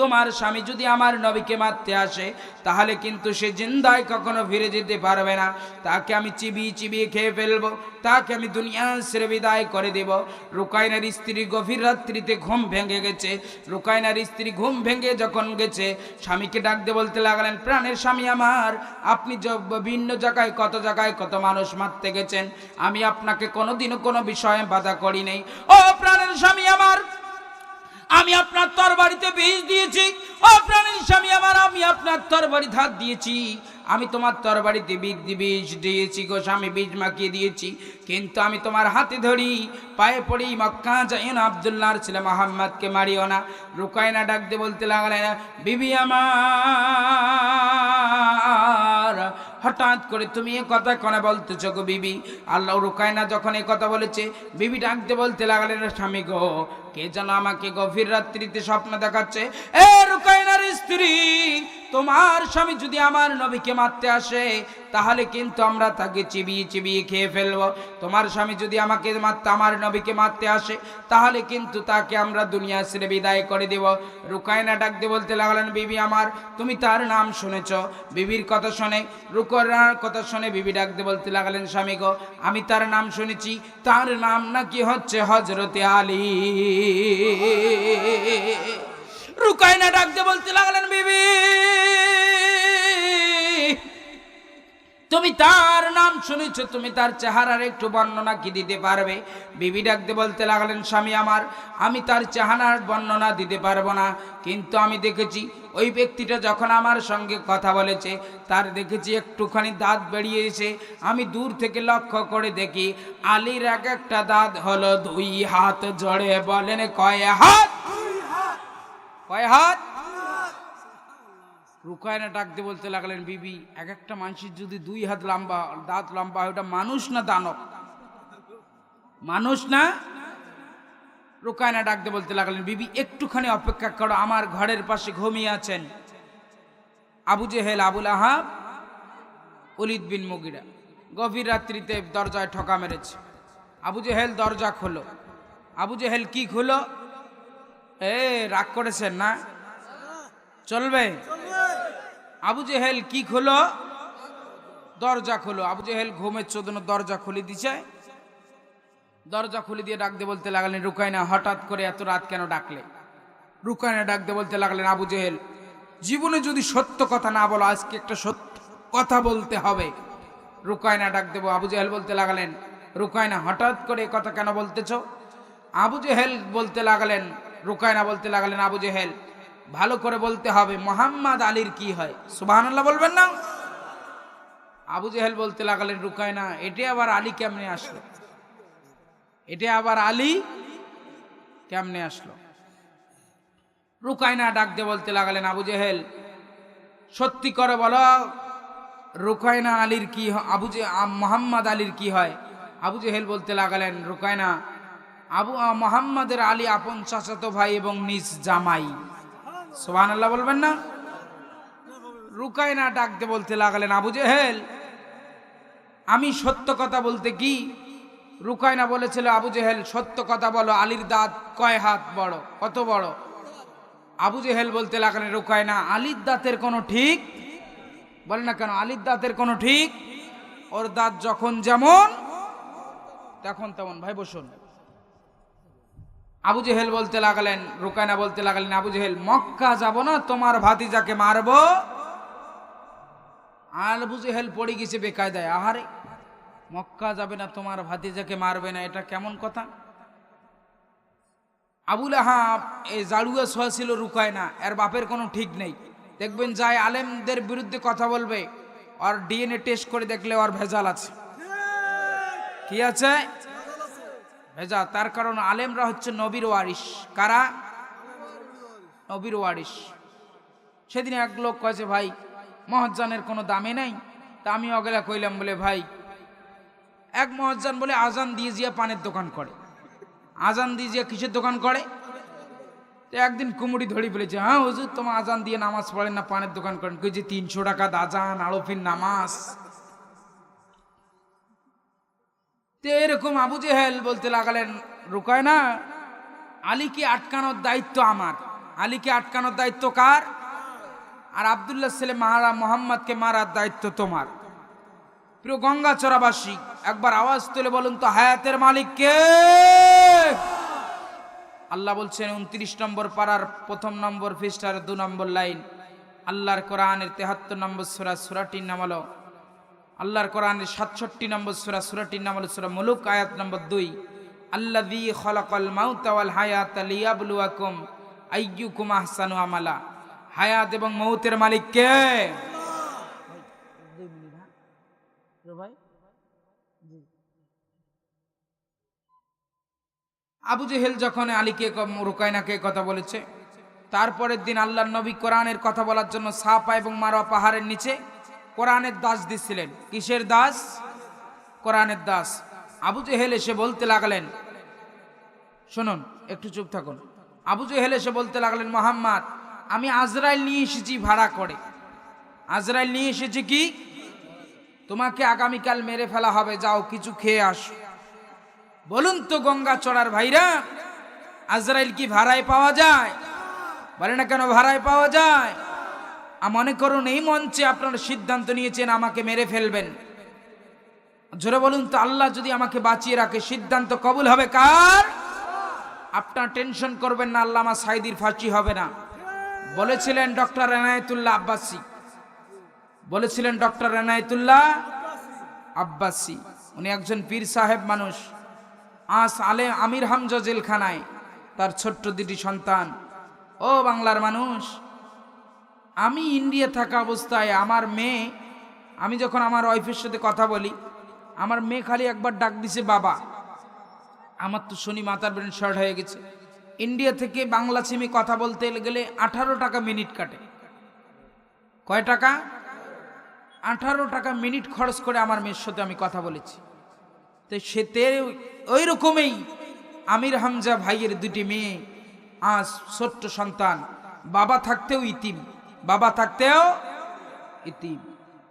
তোমার স্বামী যদি আমার নবীকে মারতে আসে তাহলে কিন্তু সে জিন্দায় কখনো ফিরে যেতে পারবে না। তাকে আমি চিবিয়ে চিবিয়ে খেয়ে ফেলবো, তাকে আমি দুনিয়া ছেড়ে বিদায় করে দেব। রুকায়নার স্ত্রী গভীর রাত্রিতে ঘুম ভেঙে গেছে। রুকায়নার স্ত্রী ঘুম ভেঙে যখন গেছে, স্বামীকে ডাক দিয়ে বলতে লাগলেন, প্রাণের স্বামী আমার, আপনি ভিন্ন জায়গায় কত মানুষ মারতে গেছেন, আমি আপনাকে কোনোদিনও কোনো বিষয়ে বাধা করি নাই। ও প্রাণের স্বামী আমার, আমি আপনার তরবারিতে বিষ দিয়েছি। ও প্রাণের স্বামী আমার, আমি আপনার তরবারি ধার দিয়েছি, আমি তোমার তরবারিতে বিষ দিয়েছি গো স্বামী, বীজ মাখিয়ে দিয়েছি, কিন্তু আমি তোমার হাতে ধরি, পায়ে পড়ি, মক্কা যাইও না, আব্দুল্লাহর ছেলে মুহাম্মদকে মারিও না। রুকায়না ডাক দিয়ে বলতে লাগলেন, বিবি আমার, হঠাৎ করে তুমি এ কথা কেন বলতেছ গো বিবি? আল্লাহ, রুকায়না যখন এ কথা বলেছে, বিবি ডাক দিয়ে বলতে লাগলেন, স্বামী গো, কে যেন আমাকে গভীর রাত্রিতে স্বপ্ন দেখাচ্ছে। এ রুকায়নার স্ত্রী, তোমার স্বামী যদি আমার নবীকে মারতে আসে তাহলে কিন্তু আমরা তাকে চিবিয়ে চিবিয়ে খেয়ে ফেলবো। তোমার স্বামী যদি আমার নবীকে মারতে আসে তাহলে কিন্তু তাকে আমরা দুনিয়া ছেড়ে বিদায় করে দেব। রুকায়না ডাক দিয়ে বলতে লাগলেন, বিবি আমার, তুমি তার নাম শুনেছ? বিবির কথা শুনে, রুকায়নার কথা শুনে বিবি ডাক দিয়ে বলতে লাগলেন, স্বামী গো, আমি তার নাম শুনেছি, তার নাম নাকি হচ্ছে হযরতে আলী। রুকায়না ডাক দিয়ে বলতে লাগলেন, বিবি, তুমি তার নাম শুনেছ, তুমি তার চেহারার একটু বর্ণনা কি দিতে পারবে? বিবি ডাক দিয়ে বলতে লাগলেন, স্বামী আমার, আমি তার চেহারার বর্ণনা দিতে পারবো না, কিন্তু আমি দেখেছি ওই ব্যক্তিটা যখন আমার সঙ্গে কথা বলেছে তার দেখেছি একটুখানি দাঁত বেরিয়েছে। আমি দূর থেকে লক্ষ্য করে দেখি আলীর এক একটা দাঁত হলো 2 হাত। জড়ে বলেন কয় হাত? কয় হাত? রুকায়না ডাক দিয়ে বলতে লাগলেন, বিবি, এক একটা মানুষের যদি 2 হাত লম্বা দাঁত লম্বা, ওটা মানুষ না দানব? মানুষ না? রুকায়না ডাক দিয়ে বলতে লাগলেন, বিবি, একটুখানি অপেক্ষা করো, আমার ঘরের পাশে ঘুমিয়ে আছেন আবু জেহেল, আবুল আহাব, ওলীদ বিন মুগীরা। গভীর রাত্রিতে দরজায় ঠকা মেরেছে। আবু জেহেল দরজা খোলো। আবু জেহেল কি খোলো? রাগ করেছেন না? চলবে? আবু জেহেল কি খোলো? দরজা খোলো। আবু জেহেল ঘুমের জন্য দরজা খুলে দিছে। দরজা খুলে দিয়ে ডাক দিয়ে বলতে লাগলেন, রুকায়না, হঠাৎ করে এত রাত কেন ডাকলে? রুকায়না ডাক দিয়ে বলতে লাগলেন, আবু জেহেল, জীবনে যদি সত্য কথা না বলো, আজকে একটা সত্য কথা বলতে হবে। রুকায়না ডাক দেবো। আবু জেহেল বলতে লাগলেন, রুকায়না, হঠাৎ করে কথা কেন বলতেছ? আবু জেহেল বলতে লাগলেন, রুকায়না বলতে লাগলেন, আবু জেহেল, ভালো করে বলতে হবে, মুহাম্মদ আলীর কি হয়? সুবহানাল্লাহ বলবেন না? আবু জেহেল বলতে লাগলেন, রুকায়না, এটা আবার আলী কেমনে আসলো? এটা আবার আলী কেমনে আসলো? রুকায়না ডাক দিয়ে বলতে লাগলেন, আবু জেহেল, সত্যি করে বলো, রুকায়না আলীর কি, মুহাম্মদ আলীর কি হয়? আবু জেহেল বলতে লাগলেন, রুকায়না, মুহাম্মাদের আলী আপন চাচাতো ভাই এবং নিজ জামাই। সুবহানাল্লাহ বলবেন না? রুকায়না ডাক দিয়ে বলতে লাগলেন, আবু জেহেল, আমি সত্য কথা বলতে কি? রুকায়না বলেছিল, আবু জেহেল, সত্য কথা বলো, আলীর দাঁত কয় হাত বড়, কত বড়? আবু জেহেল বলতে লাগলেন, রুকায়না, আলীর দাঁতের কোনো ঠিক বলে না কেন? আলীর দাঁতের কোনো ঠিক? ওর দাঁত যখন যেমন তখন তেমন। ভাই বসুন। আবু জেহেল বলতে লাগলেন, রুকায়না বলতে লাগলেন, আবু জেহেল, মক্কা যাব না, তোমার ভাতিজাকে মারবো। আবু জেহেল পড়ে গেছে বেকায়দায়, আহারে, মক্কা যাবে না, তোমার ভাতিজাকে মারবে না, এটা কেমন কথা? আবুল আহাব এই জাড়ুয়া ছোঁয়া ছিল রুকায়না, এর বাপের কোনো ঠিক নেই। দেখবেন যায় আলেমদের বিরুদ্ধে কথা বলবে, আর ডিএনএ টেস্ট করে দেখলে ওর ভেজাল আছে। কি আছে? ভেজা। তার কারণ আলেমরা হচ্ছে নবীর ওয়ারিস। কারা? নবীর ওয়ারিস। সেদিন এক লোক কয়েছে, ভাই মহাজ্জানের কোনো দামে নাই। তা আমি অগেলা কইলাম বলে, ভাই এক মহাজ্জান বলে আজান দিয়ে জিয়া পানের দোকান করে। আজান দিয়ে জিয়া কিসের দোকান করে? তো একদিন কুমুরি ধরি বলেছে, হ্যাঁ হুজুর তোমার আজান দিয়ে নামাজ পড়েন না, পানের দোকান করেন। কইছে 300 টাকা আজান, আরফির নামাজ। তো এরকম আবু জেহেল বলতে লাগালেন, রুকায় না, আলীকে আটকানোর দায়িত্ব আমার। আলীকে আটকানোর দায়িত্ব কার? আর আব্দুল্লাহ ছেলে মোহাম্মদকে মারার দায়িত্ব তোমার। প্রিয় গঙ্গাচড়াবাসী, একবার আওয়াজ তুলে বলুন তো, হায়াতের মালিক কে? আল্লাহ বলছেন 29 নম্বর পারার 1 নম্বর পৃষ্ঠার 2 নম্বর লাইন, আল্লাহর কোরআনের 73 নম্বর সূরা, সূরাটির নাম হলো আল্লাহর কোরআনের 67 নম্বর সূরা, সূরাটির নাম হলো সূরা মুলুক, আয়াত নম্বর 2, আল্লাযী খালাকাল মাউতা ওয়াল হায়াতা লিয়াবলুয়াকুম আইয়ুকুম আহসানু আমালা। হায়াত এবং মৌতের মালিক কে? আবু জেহেল যখন আলীকে রুকায়নাকে কথা বলেছে, তারপরের দিন আল্লাহর নবী কোরআনের কথা বলার জন্য সাফা এবং মারওয়া পাহাড়ের নিচে কোরআনের দাস দিচ্ছিলেন। কিসের দাস? কোরআনের দাস। আবু জেহেল এসে বলতে লাগলেন, শুনুন একটু চুপ থাকুন। আবু জেহেল এসে বলতে লাগলেন, মুহাম্মদ আমি আজরাইল নিয়ে এসেছি ভাড়া করে। আজরাইল নিয়ে এসেছি কি? তোমাকে আগামীকাল মেরে ফেলা হবে, যাও কিছু খেয়ে আসো। বলুন তো গঙ্গা চড়ার ভাইরা, আজরাইল কি ভাড়ায় পাওয়া যায়? বলে না কেন ভাড়ায় পাওয়া যায়? মনে করুন এই মঞ্চে আপনারা সিদ্ধান্ত নিয়েছেন আমাকে মেরে ফেলবেন। জোরে বলুন তো, আল্লাহ যদি আমাকে বাঁচিয়ে রাখে, সিদ্ধান্ত কবুল হবে কার? আপনার টেনশন করবেন না, আল্লামা সাঈদীর ফাঁসি হবে না। বলেছিলেন ডক্টর এনায়েতুল্লাহ আব্বাসী, বলেছিলেন ডক্টর এনায়েতুল্লাহ আব্বাসী। উনি একজন পীর সাহেব মানুষ। আজ আমির হামজা জেলখানায়, তার ছোট্ট 2টি সন্তান। ও বাংলার মানুষ, আমি ইন্ডিয়া থাকা অবস্থায় আমার মেয়ে, আমি যখন আমার ওয়াইফের সাথে কথা বলি, আমার মেয়ে খালি একবার ডাক দিছে বাবা। আমার তো শুনি মাথার ব্রেন শর্ট হয়ে গেছে। ইন্ডিয়া থেকে বাংলা সিমে কথা বলতে গেলে 18 টাকা মিনিট কাটে। কয় টাকা? 18 টাকা মিনিট খরচ করে আমার মেয়ের সাথে আমি কথা বলেছি। তো সেতে ওই রকমই আমির হামজা ভাইয়ের 2টি মেয়ে, আজ ছোট্ট সন্তান, বাবা থাকতেও ইতিম, বাবা থাকতেও ইতিম।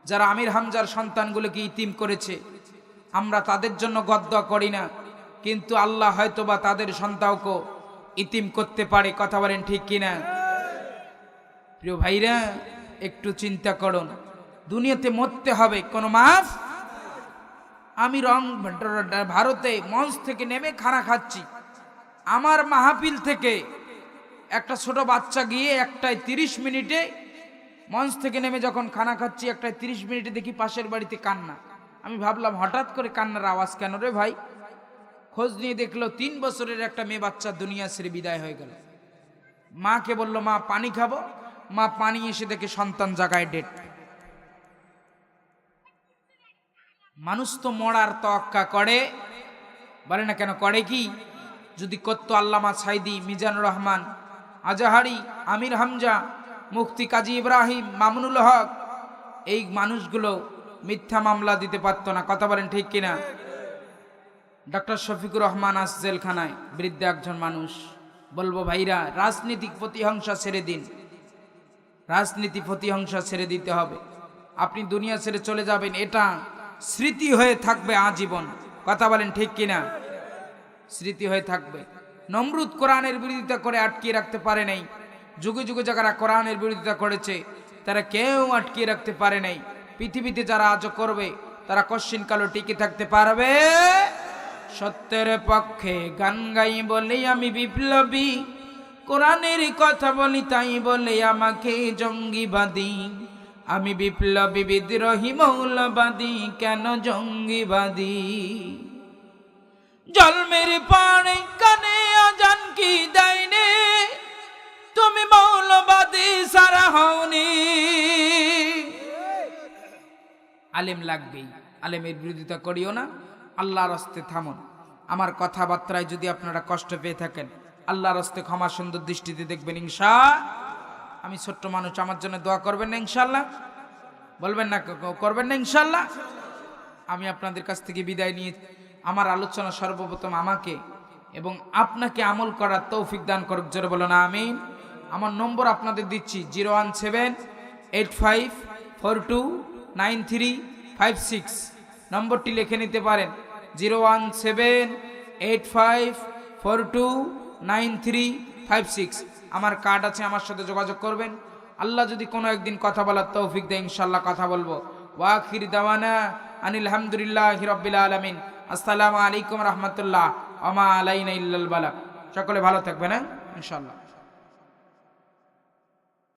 যারা আমির হামজার সন্তানগুলোকে ইতিম করেছে, আমরা তাদের জন্য গদ্দা করি না, কিন্তু আল্লাহ হয়তোবা তাদের সন্তানকে ইতিম করতে পারে। কথা বলেন ঠিক কিনা? প্রিয় ভাইরা, একটু চিন্তা করুন, দুনিয়াতে মরতে হবে, কোনো মাফ। আমি ভারতে মঞ্চ থেকে নেমে খানা খাচ্ছি, আমার মাহফিল থেকে একটা ছোট বাচ্চা গিয়ে 1:30 মিনিটে মঞ্চ থেকে নেমে যখন খানা খাচ্ছি, 1:30 মিনিটে দেখি পাশের বাড়িতে কান্না। আমি ভাবলাম হঠাৎ করে কান্নার আওয়াজ কেন রে ভাই? খোঁজ নিয়ে দেখলো 3 বছরের একটা মেয়ে বাচ্চা দুনিয়া ছেড়ে বিদায় হয়ে গেল। মাকে বলল, মা পানি খাবো। মা পানি এসে দেখে সন্তান জায়গায় ডেড। মানুষ তো মরার তোয়াক্কা করে, বলে না কেন করে? কি যদি করতো আল্লামা সাঈদী, মিজানুর রহমান আজাহারি, আমির হামজা, মুফতি কাজী ইব্রাহিম, মামুনুল হক, এই মানুষগুলো মিথ্যা মামলা দিতে পারতো না। কথা বলেন ঠিক কিনা? ডক্টর শফিকুর রহমান আজ জেলখানায়, বৃদ্ধ একজন মানুষ। বলবো ভাইরা, রাজনীতিক প্রতিহিংসা ছেড়ে দিন, রাজনীতি প্রতিহিংসা ছেড়ে দিতে হবে। আপনি দুনিয়া ছেড়ে চলে যাবেন, এটা স্মৃতি হয়ে থাকবে আজীবন। কথা বলেন ঠিক কিনা? স্মৃতি হয়ে থাকবে। নমরুদ কোরআনের বিরোধিতা করে আটকিয়ে রাখতে পারে নাই। যুগে যুগে যারা কোরআনের বিরোধিতা করেছে, তারা কেউ আটকিয়ে রাখতে পারে নাই। পৃথিবীতে যারা আজও করবে, তারা কশ্চিন কালো টিকে থাকতে পারবে? সত্যের পক্ষে গান গাই বলে আমি বিপ্লবী, কোরআনের কথা বলি তাই বলে আমাকে জঙ্গিবাদী। আমি বিপ্লবী, বিদ্রোহী, মৌলবাদী, কেন জঙ্গিবাদী? জন্মের পানে কানে আজান কি দেয়নি, তুমি মৌলবাদী সারা হওনি। আলেম লাগবেই, আলেমের বিরোধিতা করিও না। আল্লাহর হস্তে থামুন। আমার কথাবার্তায় যদি আপনারা কষ্ট পেয়ে থাকেন, আল্লাহর হস্তে ক্ষমা সুন্দর দৃষ্টিতে দেখবেন আমি ছোট্ট মানুষ, আমার জন্য দোয়া করবেন না ইনশাআল্লাহ? বলবেন না, করবেন না ইনশাআল্লাহ? আমি আপনাদের কাছ থেকে বিদায় নিয়ে আমার আলোচনা সর্বপ্রথম আমাকে এবং আপনাকে আমল করার তৌফিক দান করুক, জোরে বলুন আমিন। আমার নম্বর আপনাদের দিচ্ছি 01785429356, নম্বরটি লিখে নিতে পারেন 01785429356। আমার কার্ড আছে, আমার সাথে যোগাযোগ করবেন। আল্লাহ যদি কোনো একদিন কথা বলার তৌফিক দেয় ইনশাআল্লাহ কথা বলবো। ওয়া আখির দাওয়ানা আনিল হামদুলিল্লাহি রাব্বিল আলামিন। আসসালামু আলাইকুম রাহমাতুল্লাহ ওয়া মা আলাইনা ইল্লাল বালাগ। সকলে ভালো থাকবেন ইনশাআল্লাহ।